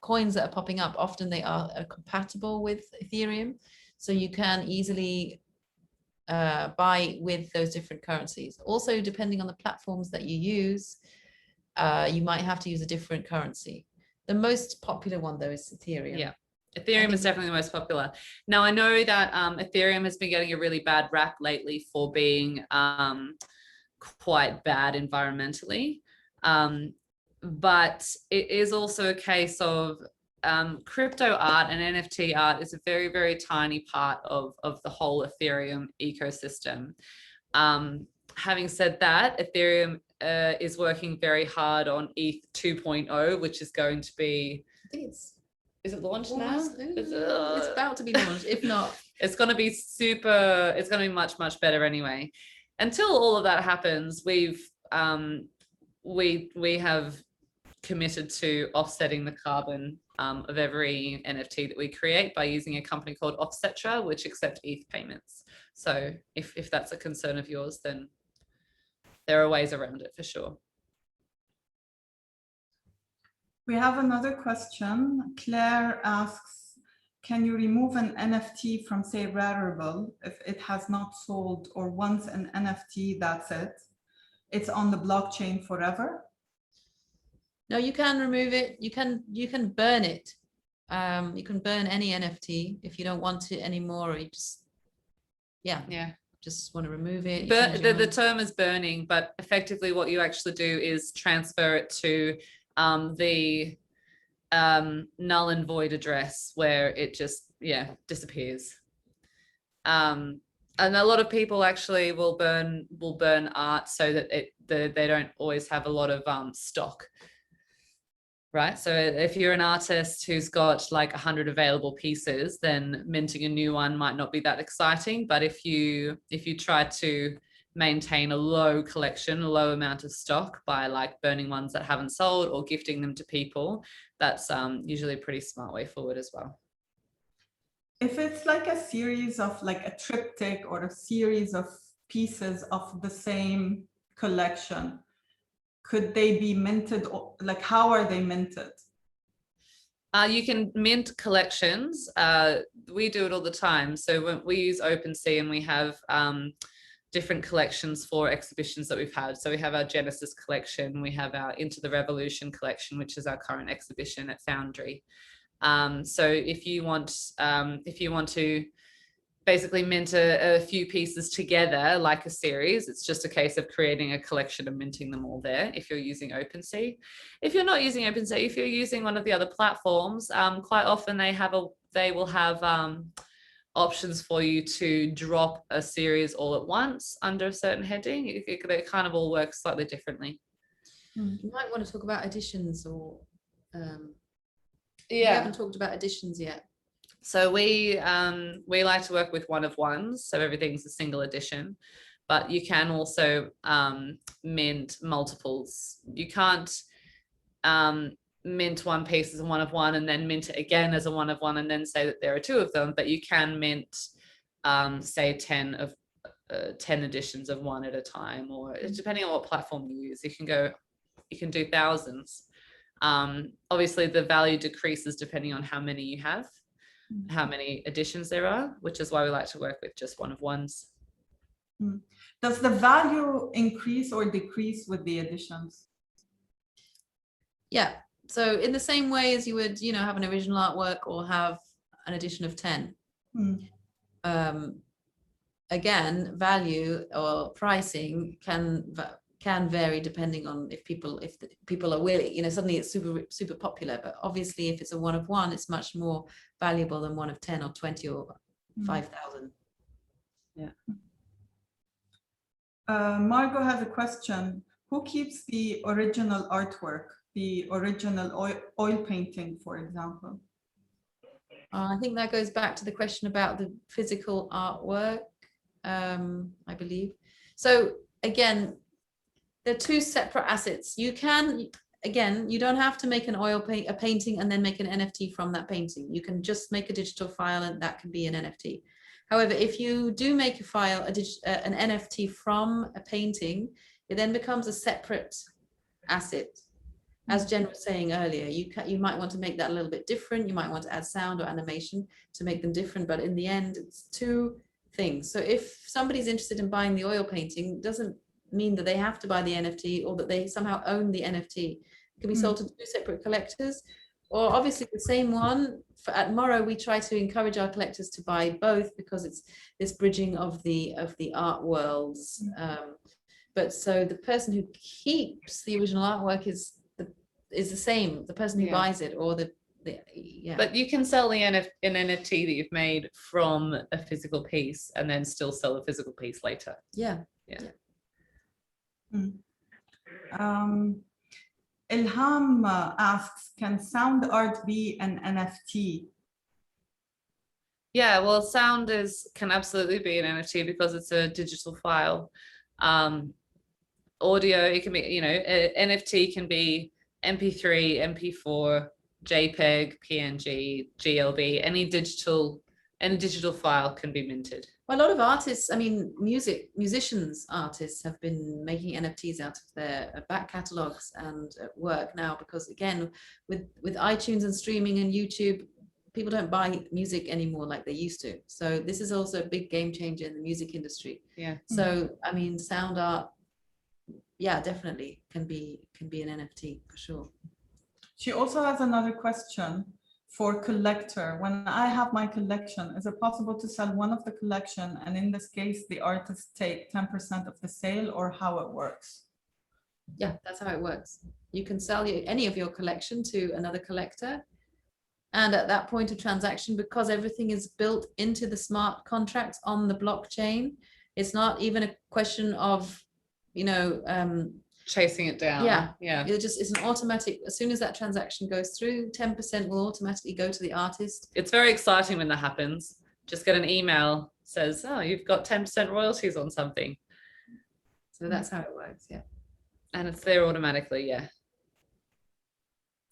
coins that are popping up, often they are compatible with Ethereum, so you can easily buy with those different currencies. Also, depending on the platforms that you use, you might have to use a different currency. The most popular one though is Ethereum. Yeah, Ethereum is definitely the most popular. Now I know that Ethereum has been getting a really bad rap lately for being quite bad environmentally. But it is also a case of crypto art and NFT art is a very, very tiny part of the whole Ethereum ecosystem. Having said that, Ethereum is working very hard on ETH 2.0, which is going to be, I think is it launched now? It's about to be launched. If not, it's going to be super, it's going to be much, much better anyway. Until all of that happens, we have committed to offsetting the carbon of every NFT that we create by using a company called Offsetra, which accepts ETH payments. So if that's a concern of yours, then there are ways around it for sure. We have another question. Claire asks, can you remove an NFT from, say, Rarible if it has not sold, or once an NFT, that's it? It's on the blockchain forever? no, you can remove it. You can burn it. You can burn any NFT if you don't want it anymore, or you just just want to remove it. But the term is burning, but effectively what you actually do is transfer it to the null and void address, where it just disappears. And a lot of people actually will burn art so that they don't always have a lot of stock. Right, so if you're an artist who's got like 100 available pieces, then minting a new one might not be that exciting. But if you try to maintain a low collection, a low amount of stock by like burning ones that haven't sold or gifting them to people, that's usually a pretty smart way forward as well. If it's like a series of like a triptych or a series of pieces of the same collection, could they be minted? Like, how are they minted? You can mint collections. We do it all the time. So when we use OpenSea, and we have different collections for exhibitions that we've had. So we have our Genesis collection, we have our Into the Revolution collection, which is our current exhibition at Foundry. So if you want to basically mint a few pieces together like a series. It's just a case of creating a collection and minting them all there if you're using OpenSea. If you're not using OpenSea, if you're using one of the other platforms, quite often they will have options for you to drop a series all at once under a certain heading. It kind of all works slightly differently. You might want to talk about additions, or we Yeah. haven't talked about additions yet. So we like to work with one of ones, so everything's a single edition, but you can also mint multiples. You can't mint one piece as a one of one and then mint it again as a one of one and then say that there are two of them, but you can mint say 10 editions of one at a time, or depending on what platform you use, you can do thousands. Obviously the value decreases depending on how many you have, how many editions there are, which is why we like to work with just one of ones. Does the value increase or decrease with the editions? Yeah, so in the same way as you would, have an original artwork or have an edition of 10. Again, value or pricing can vary depending on if the people are willing. Suddenly it's super popular, but obviously if it's a one of one, it's much more valuable than one of 10 or 20 or 5,000. Yeah. Margot has a question. Who keeps the original artwork, the original oil painting, for example? I think that goes back to the question about the physical artwork, I believe. So again, they're two separate assets. You don't have to make a painting and then make an NFT from that painting. You can just make a digital file and that can be an NFT. However, if you do make a file, an NFT from a painting, it then becomes a separate asset. As Jen was saying earlier, you might want to make that a little bit different. You might want to add sound or animation to make them different, but in the end, it's two things. So if somebody's interested in buying the oil painting, it doesn't mean that they have to buy the NFT or that they somehow own the NFT. It can be sold to two separate collectors, or obviously the same one. At Morrow, we try to encourage our collectors to buy both because it's this bridging of the art worlds. But so the person who keeps the original artwork is the same, the person who buys it, or But you can sell an NFT that you've made from a physical piece and then still sell a physical piece later. Yeah. Ilham asks, can sound art be an NFT? Yeah, well, sound can absolutely be an NFT because it's a digital file. Audio, it can be, NFT can be MP3, MP4, JPEG, PNG, GLB, any digital file can be minted. Well, a lot of artists, musicians, artists have been making NFTs out of their back catalogs and work now, because again, with iTunes and streaming and YouTube, people don't buy music anymore like they used to. So this is also a big game changer in the music industry. Yeah. So, sound art, definitely can be an NFT for sure. She also has another question for collector. When I have my collection, is it possible to sell one of the collection, and in this case, the artist take 10% of the sale, or how it works? Yeah, that's how it works. You can sell any of your collection to another collector. And at that point of transaction, because everything is built into the smart contracts on the blockchain, it's not even a question of, chasing it down. Yeah. It's an automatic, as soon as that transaction goes through, 10% will automatically go to the artist. It's very exciting when that happens. Just get an email, says, oh, you've got 10% royalties on something. So that's how it works, yeah. And it's there automatically, yeah.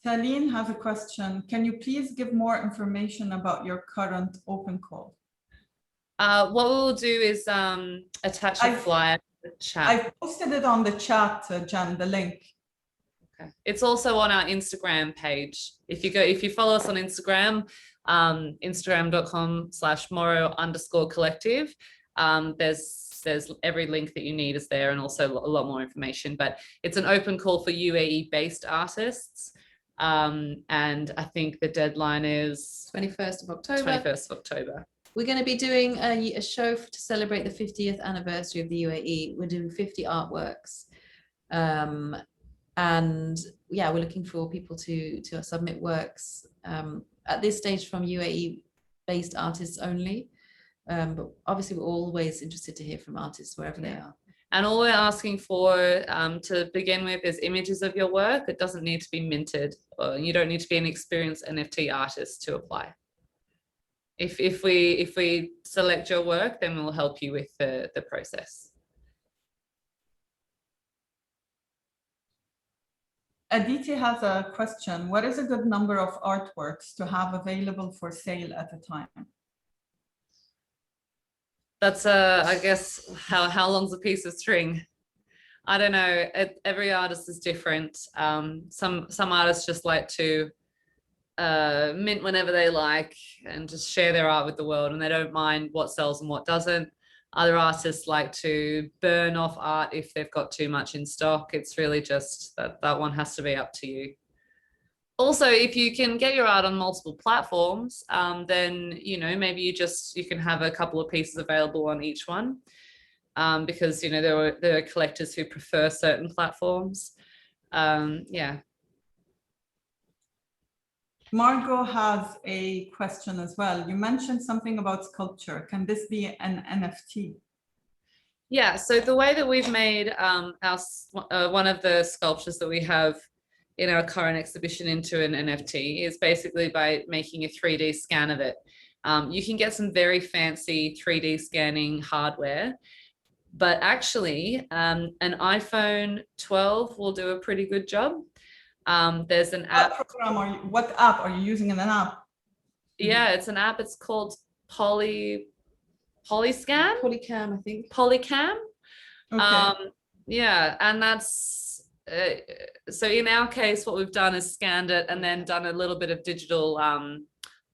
Taline has a question. Can you please give more information about your current open call? What we'll do is attach a flyer to the chat. I posted it on the chat, Jen, the link. Okay. It's also on our Instagram page. If you follow us on Instagram, instagram.com/morrow_collective, there's every link that you need is there, and also a lot more information. But it's an open call for UAE based artists. And I think the deadline is 21st of October. 21st of October. we're going to be doing a show to celebrate the 50th anniversary of the UAE. We're doing 50 artworks. And yeah, we're looking for people to submit works at this stage from UAE-based artists only. But obviously, we're always interested to hear from artists wherever they are. And all we're asking for to begin with is images of your work. It doesn't need to be minted, or you don't need to be an experienced NFT artist to apply. If we select your work, then we'll help you with the process. Aditi has a question. What is a good number of artworks to have available for sale at a time? That's I guess how long's a piece of string? I don't know. Every artist is different. Some artists just like to mint whenever they like and just share their art with the world, and they don't mind what sells and what doesn't. Other artists like to burn off art if they've got too much in stock. It's really just that one has to be up to you. Also, if you can get your art on multiple platforms, then, you know, maybe you can have a couple of pieces available on each one, because, you know, there are collectors who prefer certain platforms. Yeah. Margot has a question as well. You mentioned something about sculpture. Can this be an NFT? Yeah, so the way that we've made one of the sculptures that we have in our current exhibition into an NFT is basically by making a 3D scan of it. You can get some very fancy 3D scanning hardware, but actually an iPhone 12 will do a pretty good job. There's an app. What app are you using in an app? Yeah, it's an app. It's called Polyscan? Polycam, I think. Polycam. Okay. Yeah, and that's so in our case, what we've done is scanned it and then done a little bit of digital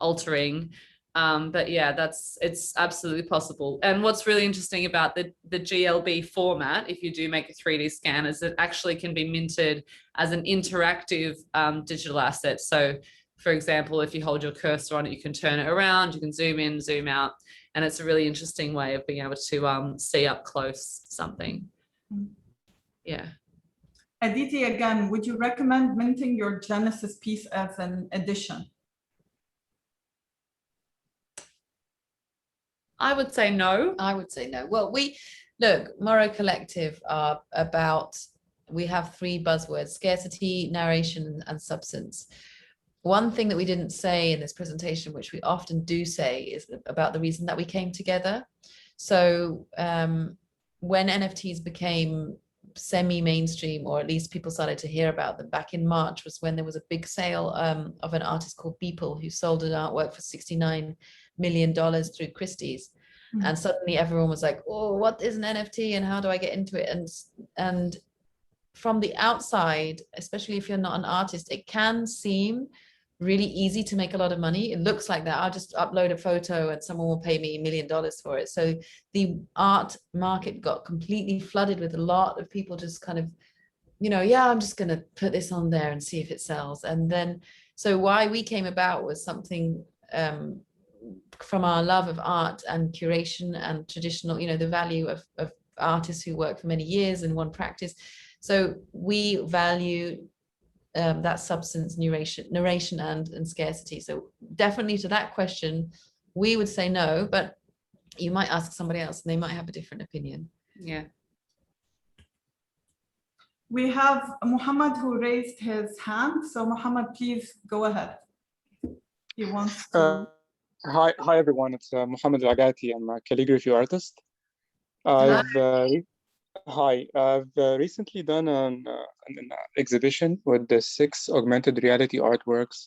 altering. But yeah, it's absolutely possible. And what's really interesting about the GLB format, if you do make a 3D scan, is it actually can be minted as an interactive digital asset. So for example, if you hold your cursor on it, you can turn it around, you can zoom in, zoom out, and it's a really interesting way of being able to see up close something. Yeah. Aditi, again, would you recommend minting your Genesis piece as an edition? I would say no. I would say no. Well, look, Morrow Collective are about, we have three buzzwords: scarcity, narration, and substance. One thing that we didn't say in this presentation, which we often do say, is about the reason that we came together. So when NFTs became semi-mainstream, or at least people started to hear about them back in March, was when there was a big sale of an artist called Beeple, who sold an artwork for $69 million through Christie's. Mm-hmm. And suddenly everyone was like, oh, what is an NFT and how do I get into it? And from the outside, especially if you're not an artist, it can seem really easy to make a lot of money. It looks like that. I'll just upload a photo and someone will pay me $1 million for it. So the art market got completely flooded with a lot of people just kind of, you know, yeah, I'm just going to put this on there and see if it sells. And then, so why we came about was something from our love of art and curation and traditional, you know, the value of artists who work for many years in one practice. So we value that substance, narration and scarcity. So definitely to that question, we would say no, but you might ask somebody else and they might have a different opinion. Yeah. We have Muhammad who raised his hand. So Muhammad, please go ahead. He wants to. Hi everyone, it's Muhammad Al-Agati. I'm a calligraphy artist. I've recently done an exhibition with the 6 augmented reality artworks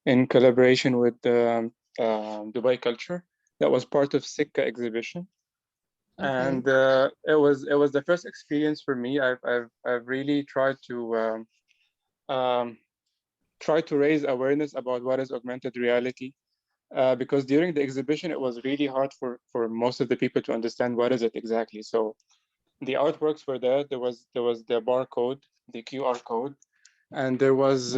in collaboration with Dubai Culture. That was part of Sikka exhibition, okay. And it was the first experience for me. I've really tried to raise awareness about what is augmented reality. Because during the exhibition, it was really hard for most of the people to understand what is it exactly. So the artworks were there. There was the barcode, the QR code, and there was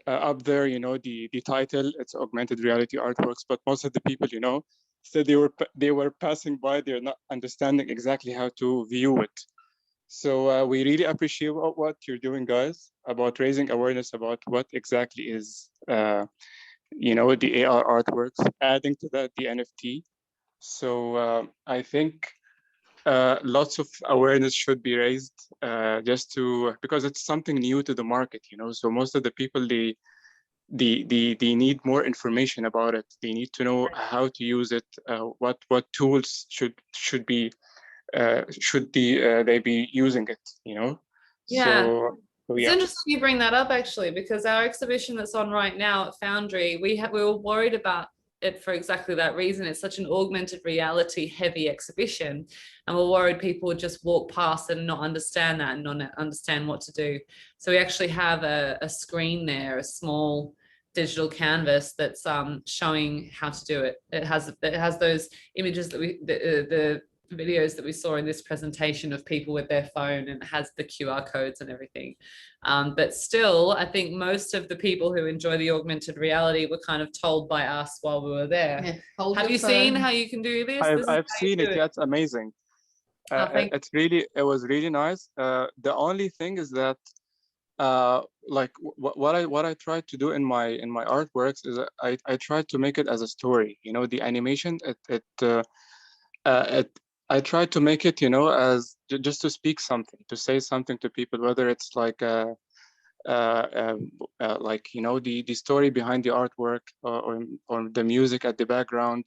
up there, you know, the title, it's augmented reality artworks, but most of the people, you know, said they were passing by, they're not understanding exactly how to view it. So we really appreciate what you're doing, guys, about raising awareness about what exactly is, you know, the AR artworks, adding to that the NFT. So I think lots of awareness should be raised just to, because it's something new to the market, you know, so most of the people, they need more information about it. They need to know how to use it, what tools should they be using it, you know? Yeah. So It's yeah. interesting you bring that up, actually, because our exhibition that's on right now at Foundry, we were worried about it for exactly that reason. It's such an augmented reality heavy exhibition, and we're worried people would just walk past and not understand that and not understand what to do. So we actually have a screen there, a small digital canvas that's showing how to do it. It has those images that the videos that we saw in this presentation of people with their phone, and it has the QR codes and everything. But still, I think most of the people who enjoy the augmented reality were kind of told by us while we were there. Yeah, have you seen how you can do this? I've seen it. Yeah, it's amazing. It was really nice. The only thing is that like what I tried to do in my artworks is I tried to make it as a story, you know, the animation, I tried to make it, you know, as just to speak something, to say something to people, whether it's like like, you know, the story behind the artwork, or the music at the background.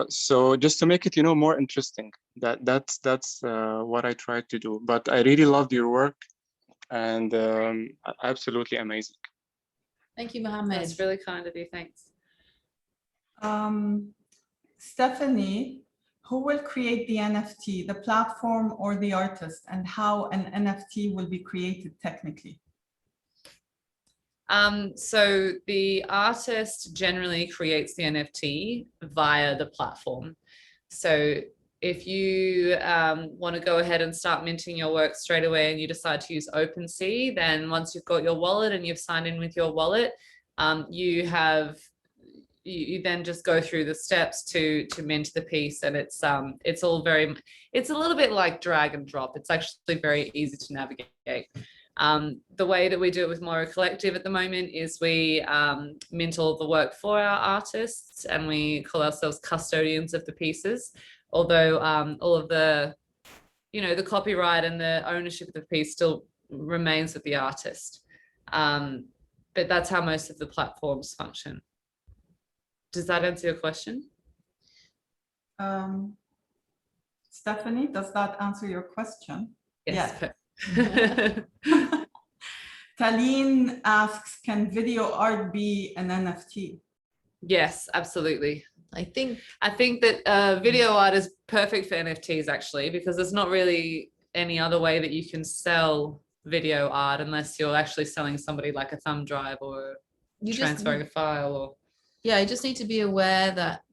So just to make it, you know, more interesting. That's what I tried to do. But I really loved your work, and absolutely amazing. Thank you, Mohammed. That's really kind of you. Thanks. Stephanie, who will create the NFT, the platform or the artist, and how an NFT will be created technically? So the artist generally creates the NFT via the platform. So if you want to go ahead and start minting your work straight away and you decide to use OpenSea, then once you've got your wallet and you've signed in with your wallet, you then just go through the steps to mint the piece, and it's all very, it's a little bit like drag and drop. It's actually very easy to navigate. The way that we do it with Moro Collective at the moment is we mint all the work for our artists, and we call ourselves custodians of the pieces. Although all of the, you know, the copyright and the ownership of the piece still remains with the artist. But that's how most of the platforms function. Does that answer your question? Stephanie, does that answer your question? Yes. Yes. Taline asks, can video art be an NFT? Yes, absolutely. I think that video art is perfect for NFTs, actually, because there's not really any other way that you can sell video art unless you're actually selling somebody like a thumb drive or transferring a file. Or yeah, you just need to be aware that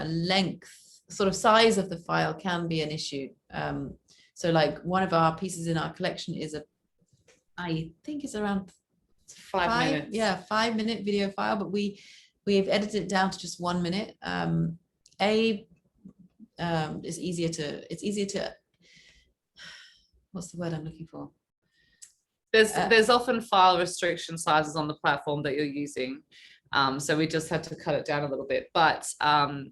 length, sort of size of the file can be an issue. So like one of our pieces in our collection is I think it's around 5 minutes. Yeah, 5-minute video file, but we've edited it down to just 1 minute. It's easier to, what's the word I'm looking for? There's often file restriction sizes on the platform that you're using. So we just had to cut it down a little bit, but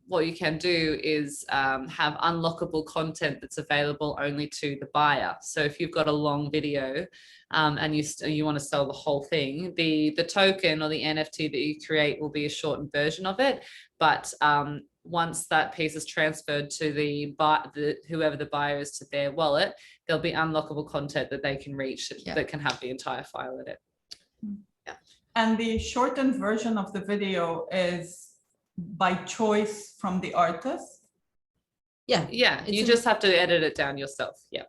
what you can do is have unlockable content that's available only to the buyer. So if you've got a long video and you want to sell the whole thing, the token or the NFT that you create will be a shortened version of it. But once that piece is transferred to whoever the buyer is, to their wallet, there'll be unlockable content that they can reach that can have the entire file in it. Yeah. And the shortened version of the video is by choice from the artist? Yeah. Yeah, you just have to edit it down yourself. Yeah.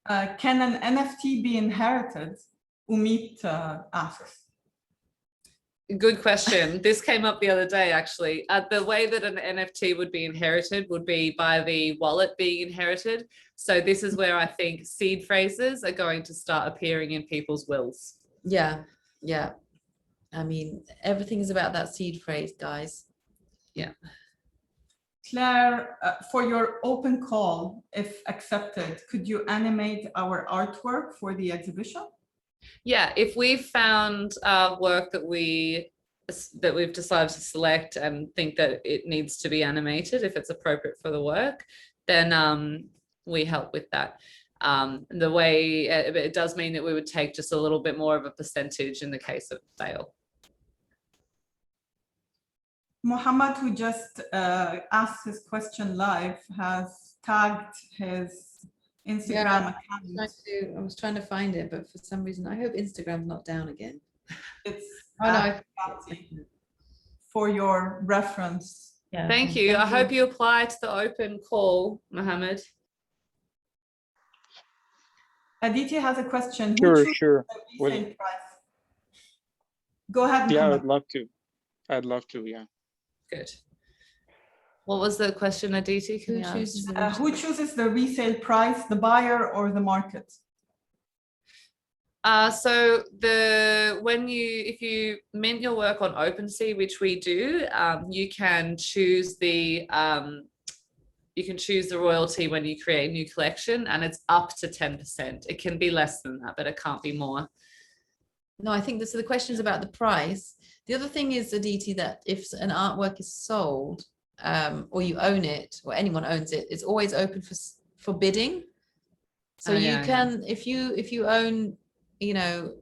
Can an NFT be inherited? Umit asks. Good question. This came up the other day, actually. The way that an NFT would be inherited would be by the wallet being inherited. So this is where I think seed phrases are going to start appearing in people's wills. Yeah, yeah. I mean, everything is about that seed phrase, guys. Yeah. Claire, for your open call, if accepted, could you animate our artwork for the exhibition? Yeah, if we've found work that we've decided to select and think that it needs to be animated, if it's appropriate for the work, then we help with that. The way it does mean that we would take just a little bit more of a percentage in the case of fail. Muhammad, who just asked his question live, has tagged his Instagram account. I was trying to find it, but for some reason, I hope Instagram's not down again. It's Oh, no, for your reference. yeah. Thank you. I hope you apply to the open call, Mohammed. Aditi has a question. Sure. Well, go ahead, Yeah, Muhammad. I'd love to. I'd love to, yeah. Good. What was the question, Aditi? Who chooses Who chooses the resale price, the buyer or the market? So if you mint your work on OpenSea, which we do, you can choose the royalty when you create a new collection, and it's up to 10%. It can be less than that, but it can't be more. No, I think the question is about the price. The other thing is, Aditi, that if an artwork is sold, or you own it, or anyone owns it, it's always open for bidding. So you can, if you own, you know,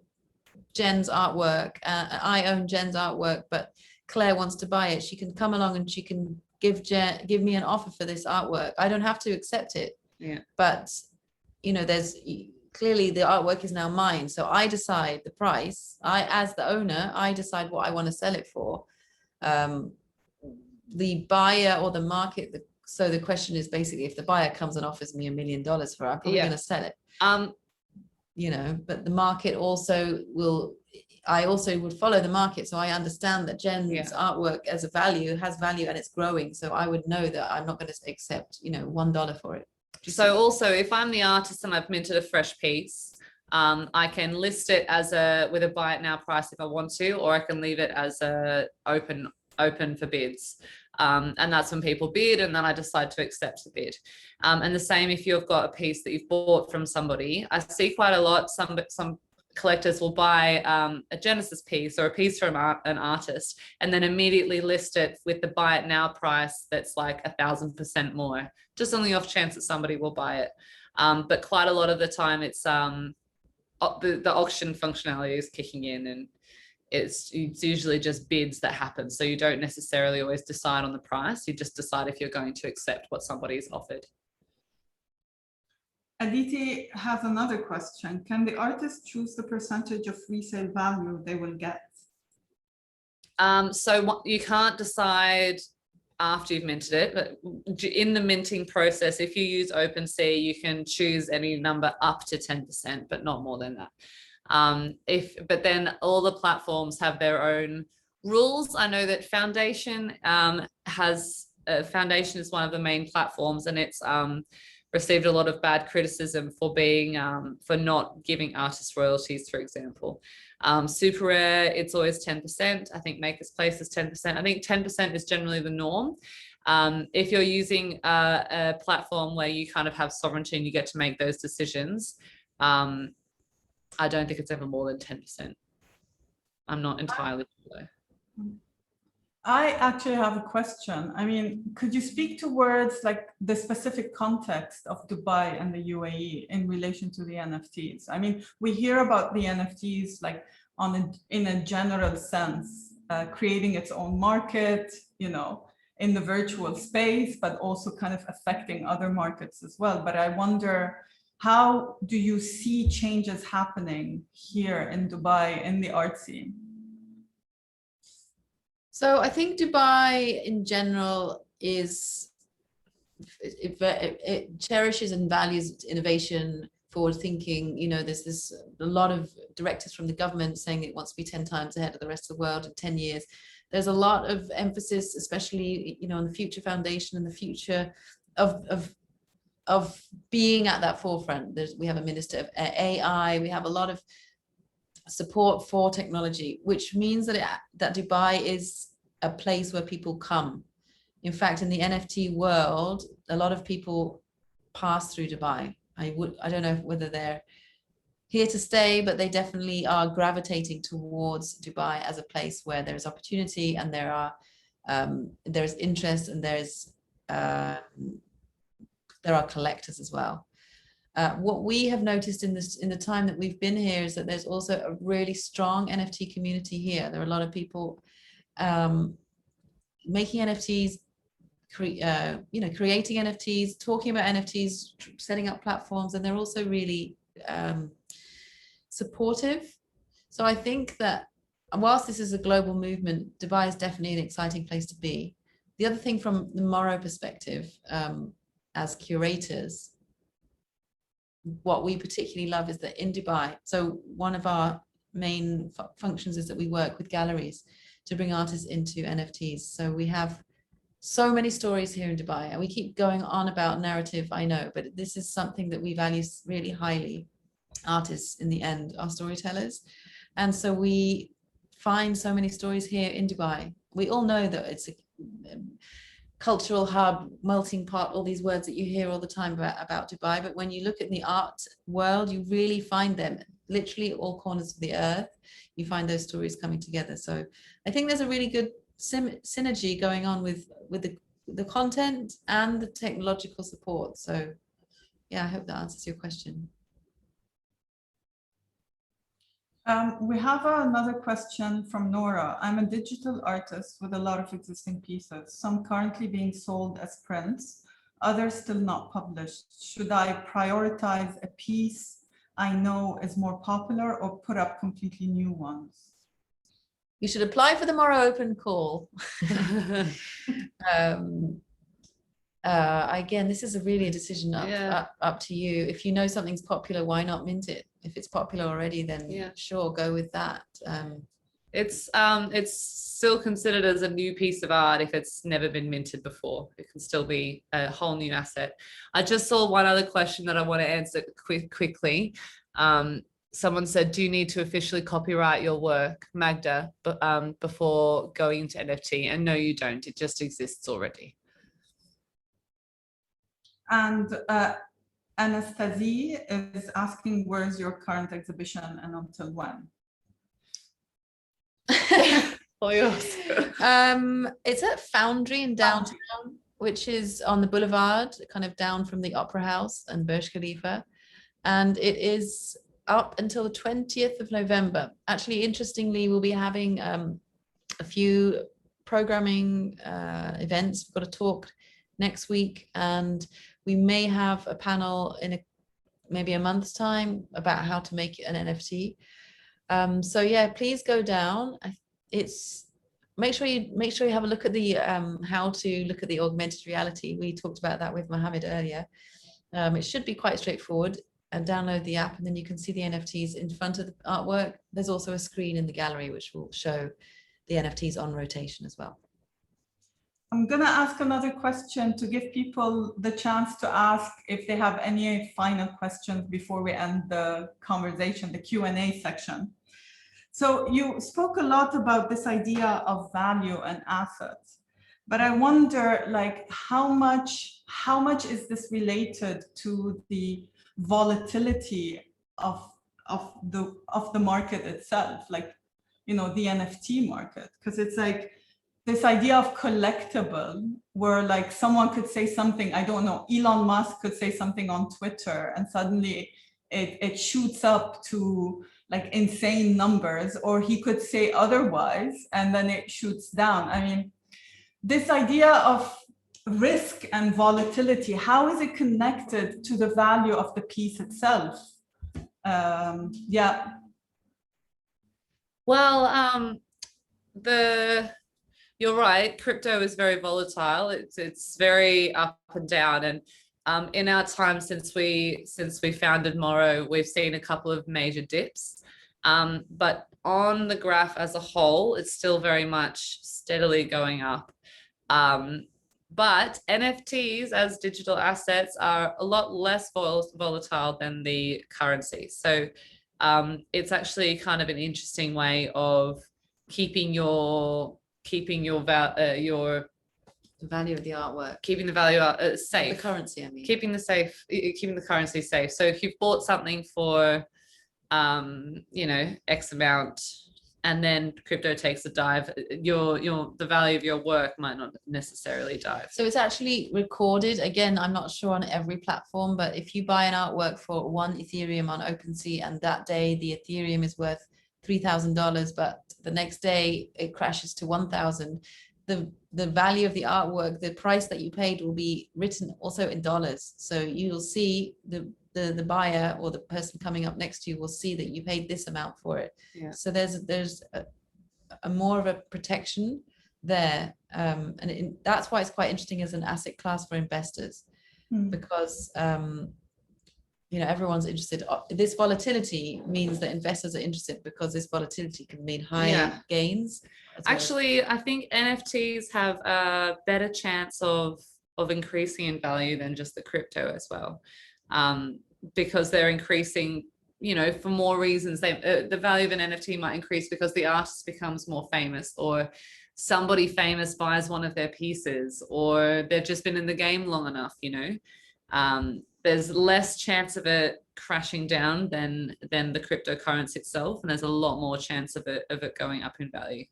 Jen's artwork, I own Jen's artwork, but Claire wants to buy it, she can come along and she can give me an offer for this artwork. I don't have to accept it. Yeah. But you know, there's clearly the artwork is now mine, so I decide the price. As the owner, I decide what I want to sell it for. The buyer or the market. So the question is basically, if the buyer comes and offers me $1 million for it, I'm probably going to sell it. You know, but the market also will. I also would follow the market, so I understand that Jen's artwork has value, and it's growing. So I would know that I'm not going to accept, you know, $1 for it. So also, if I'm the artist and I've minted a fresh piece, I can list it as with a buy it now price if I want to, or I can leave it as a open for bids. And that's when people bid, and then I decide to accept the bid. And the same if you've got a piece that you've bought from somebody. I see quite a lot. Some collectors will buy a Genesis piece or a piece from an artist, and then immediately list it with the buy it now price that's like 1,000% more, just on the off chance that somebody will buy it. But quite a lot of the time, it's the auction functionality is kicking in, and it's usually just bids that happen. So you don't necessarily always decide on the price. You just decide if you're going to accept what somebody's offered. Aditi has another question. Can the artist choose the percentage of resale value they will get? So you can't decide after you've minted it, but in the minting process, if you use OpenSea, you can choose any number up to 10%, but not more than that. But then all the platforms have their own rules. I know that Foundation Foundation is one of the main platforms, and it's received a lot of bad criticism for being for not giving artists royalties, for example. Super Rare, it's always 10%. I think Maker's Place is 10%. I think 10% is generally the norm. If you're using a platform where you kind of have sovereignty and you get to make those decisions, I don't think it's ever more than 10%. I'm not entirely sure. I actually have a question. I mean, could you speak towards like the specific context of Dubai and the UAE in relation to the NFTs? I mean, we hear about the NFTs like in a general sense, creating its own market, you know, in the virtual space, but also kind of affecting other markets as well. But I wonder, how do you see changes happening here in Dubai in the art scene? So I think Dubai in general is, it cherishes and values innovation, forward thinking. You know, there's a lot of directives from the government saying it wants to be 10 times ahead of the rest of the world in 10 years. There's a lot of emphasis, especially, you know, on the future foundation and the future of being at that forefront. We have a minister of AI. We have a lot of support for technology, which means that that Dubai is a place where people come. In fact, in the NFT world, a lot of people pass through Dubai. I don't know whether they're here to stay, but they definitely are gravitating towards Dubai as a place where there is opportunity and there's interest, and there are collectors as well. What we have noticed in the time that we've been here is that there's also a really strong NFT community here. There are a lot of people making NFTs, creating NFTs, talking about NFTs, setting up platforms, and they're also really supportive. So I think that whilst this is a global movement, Dubai is definitely an exciting place to be. The other thing from the Morrow perspective, as curators, what we particularly love is that in Dubai, so one of our main functions is that we work with galleries to bring artists into NFTs. So we have so many stories here in Dubai, and we keep going on about narrative, I know, but this is something that we value really highly. Artists in the end are storytellers, and so we find so many stories here in Dubai. We all know that it's a cultural hub, melting pot, all these words that you hear all the time about Dubai, but when you look at the art world, you really find them literally all corners of the earth. You find those stories coming together. So I think there's a really good synergy going on with the content and the technological support. So yeah, I hope that answers your question. We have another question from Nora. I'm a digital artist with a lot of existing pieces, some currently being sold as prints, others still not published. Should I prioritize a piece I know is more popular or put up completely new ones? You should apply for the Morrow Open Call. Again, this is really a decision up to you. If you know something's popular, why not mint it? If it's popular already, then sure, go with that. It's still considered as a new piece of art if it's never been minted before. It can still be a whole new asset. I just saw one other question that I want to answer quickly. Someone said, do you need to officially copyright your work, Magda, before going into NFT? And no, you don't. It just exists already. And Anastasie is asking, where's your current exhibition and until when? All yours. It's at Foundry in downtown, which is on the boulevard, kind of down from the Opera House and Burj Khalifa. And it is up until the 20th of November. Actually, interestingly, we'll be having a few programming events. We've got a talk next week, and we may have a panel in maybe a month's time about how to make an NFT. So yeah, please go down. Make sure you have a look at the how to look at the augmented reality. We talked about that with Mohammed earlier. It should be quite straightforward, and download the app, and then you can see the NFTs in front of the artwork. There's also a screen in the gallery which will show the NFTs on rotation as well. I'm going to ask another question to give people the chance to ask if they have any final questions before we end the conversation, the Q&A section. So you spoke a lot about this idea of value and assets, but I wonder, like, how much is this related to the volatility of the market itself, like, you know, the NFT market? Because it's like this idea of collectible, where like someone could say something, I don't know, Elon Musk could say something on Twitter and suddenly it shoots up to like insane numbers, or he could say otherwise and then it shoots down. I mean, this idea of risk and volatility, how is it connected to the value of the piece itself? Yeah. Well, you're right. Crypto is very volatile. It's very up and down. And in our time since we founded Morrow, we've seen a couple of major dips. But on the graph as a whole, it's still very much steadily going up. But NFTs as digital assets are a lot less volatile than the currency. So it's actually kind of an interesting way of keeping your The value of the artwork. keeping the value safe. The currency, I mean. Keeping the currency safe. So if you've bought something for you know, X amount, and then crypto takes a dive, the value of your work might not necessarily dive. So it's actually recorded. Again, I'm not sure on every platform, but if you buy an artwork for 1 Ethereum on OpenSea, and that day the Ethereum is worth $3,000, but the next day it crashes to 1,000, the value of the artwork, the price that you paid, will be written also in dollars. So you'll see the buyer or the person coming up next to you will see that you paid this amount for it. Yeah. So there's a more of a protection there, and that's why it's quite interesting as an asset class for investors, because you know, everyone's interested. This volatility means that investors are interested, because this volatility can mean high gains. Actually, I think NFTs have a better chance of increasing in value than just the crypto as well, because they're increasing, you know, for more reasons. The value of an NFT might increase because the artist becomes more famous, or somebody famous buys one of their pieces, or they've just been in the game long enough, you know. There's less chance of it crashing down than the cryptocurrency itself, and there's a lot more chance of it going up in value.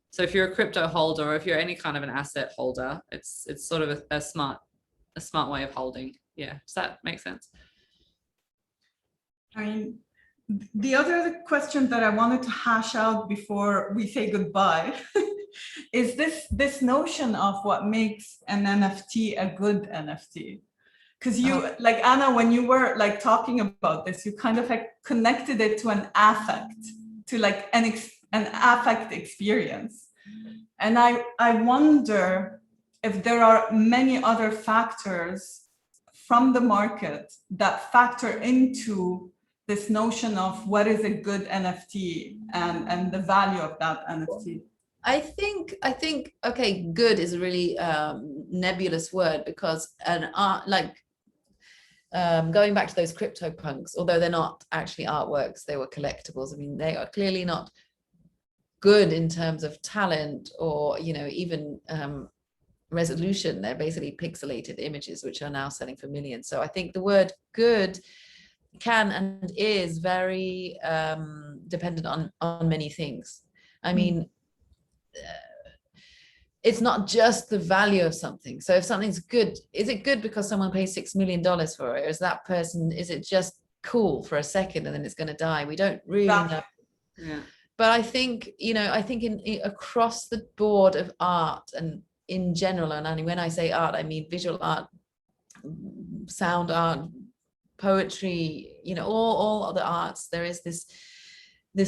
So if you're a crypto holder, or if you're any kind of an asset holder, it's sort of a smart way of holding. Yeah, does that make sense? I mean, the other question that I wanted to hash out before we say goodbye is this notion of what makes an NFT a good NFT. Because you, like Anna, when you were like talking about this, you kind of like connected it to an affect, to like an affect experience. And I wonder if there are many other factors from the market that factor into this notion of what is a good NFT and the value of that NFT. I think okay, good is a really nebulous word, because an art, like going back to those CryptoPunks, although they're not actually artworks, they were collectibles. I mean, they are clearly not good in terms of talent, or, you know, even resolution. They're basically pixelated images which are now selling for millions. So I think the word good can and is very dependent on many things. I mean, it's not just the value of something. So if something's good, is it good because someone pays $6 million for it? Or is that person, is it just cool for a second and then it's going to die? We don't really know. Yeah. But I think, you know, I think in across the board of art, and in general, and when I say art, I mean visual art, sound art, poetry, you know, all other arts, there is this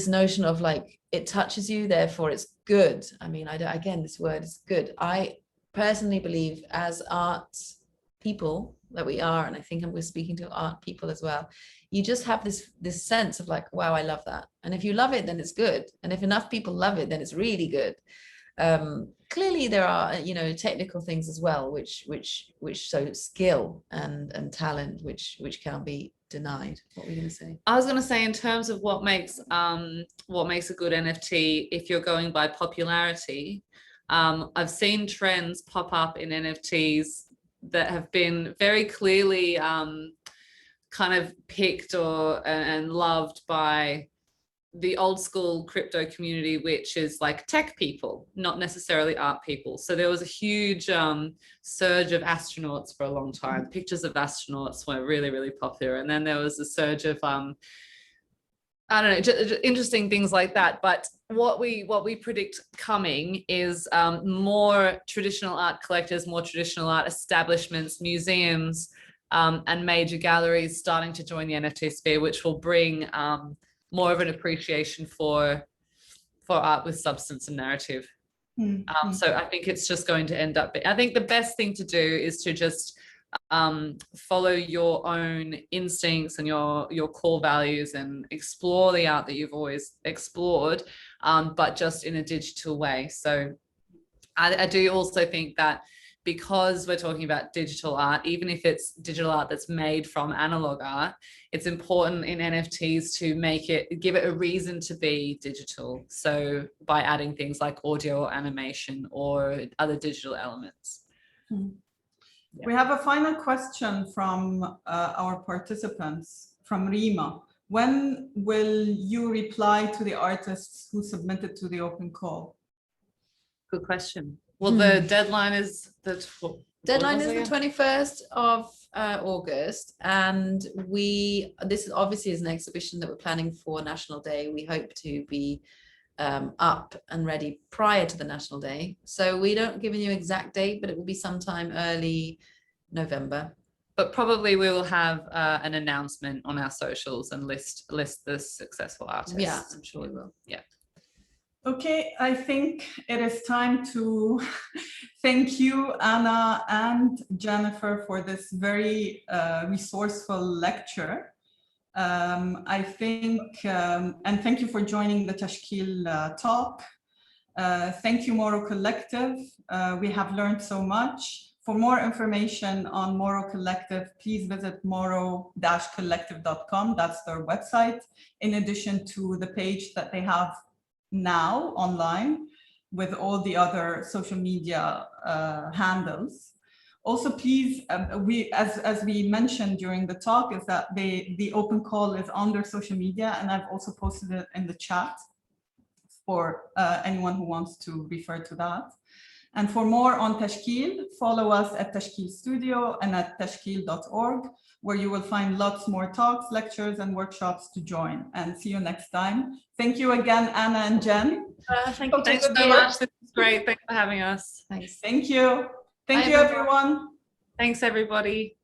notion of like, it touches you, therefore it's good. I mean, again, this word is good. I personally believe, as arts people that we are, and I think we're speaking to art people as well, you just have this sense of like, wow, I love that. And if you love it, then it's good. And if enough people love it, then it's really good. Clearly there are, you know, technical things as well, which show skill and talent, which can't be denied. What were you going to say? I was going to say, in terms of what makes a good NFT, if you're going by popularity, I've seen trends pop up in NFTs that have been very clearly kind of picked and loved by the old school crypto community, which is like tech people, not necessarily art people. So there was a huge surge of astronauts for a long time. Pictures of astronauts were really, really popular. And then there was a surge of, I don't know, just interesting things like that. But what we predict coming is more traditional art collectors, more traditional art establishments, museums, and major galleries starting to join the NFT sphere, which will bring more of an appreciation for art with substance and narrative. So I think it's just going to end up, I think the best thing to do is to just follow your own instincts and your core values, and explore the art that you've always explored, but just in a digital way. So I do also think that because we're talking about digital art, even if it's digital art that's made from analog art, it's important in NFTs to give it a reason to be digital. So by adding things like audio or animation or other digital elements. We have a final question from our participants, from Rima. When will you reply to the artists who submitted to the open call? Good question. Well, the deadline is the 21st of August, and this obviously is an exhibition that we're planning for National Day. We hope to be up and ready prior to the National Day. So we don't give you an exact date, but it will be sometime early November. But probably we will have an announcement on our socials and list the successful artists. Yeah, I'm sure we will. Yeah. Okay, I think it is time to thank you, Anna and Jennifer, for this very resourceful lecture. I think, and thank you for joining the Tashkeel talk. Thank you, Moro Collective. We have learned so much. For more information on Moro Collective, please visit moro-collective.com. That's their website, in addition to the page that they have now online with all the other social media handles. Also, please, as we mentioned during the talk, is that the open call is on their social media, and I've also posted it in the chat for anyone who wants to refer to that. And for more on Tashkeel, follow us at Tashkeel Studio and at tashkeel.org, where you will find lots more talks, lectures, and workshops to join. And see you next time. Thank you again, Anna and Jen. Thank you. Thanks so much. This is great. Thanks for having us. Thanks. Thank you. Thank Bye, you, everyone. everyone. Thanks, everybody.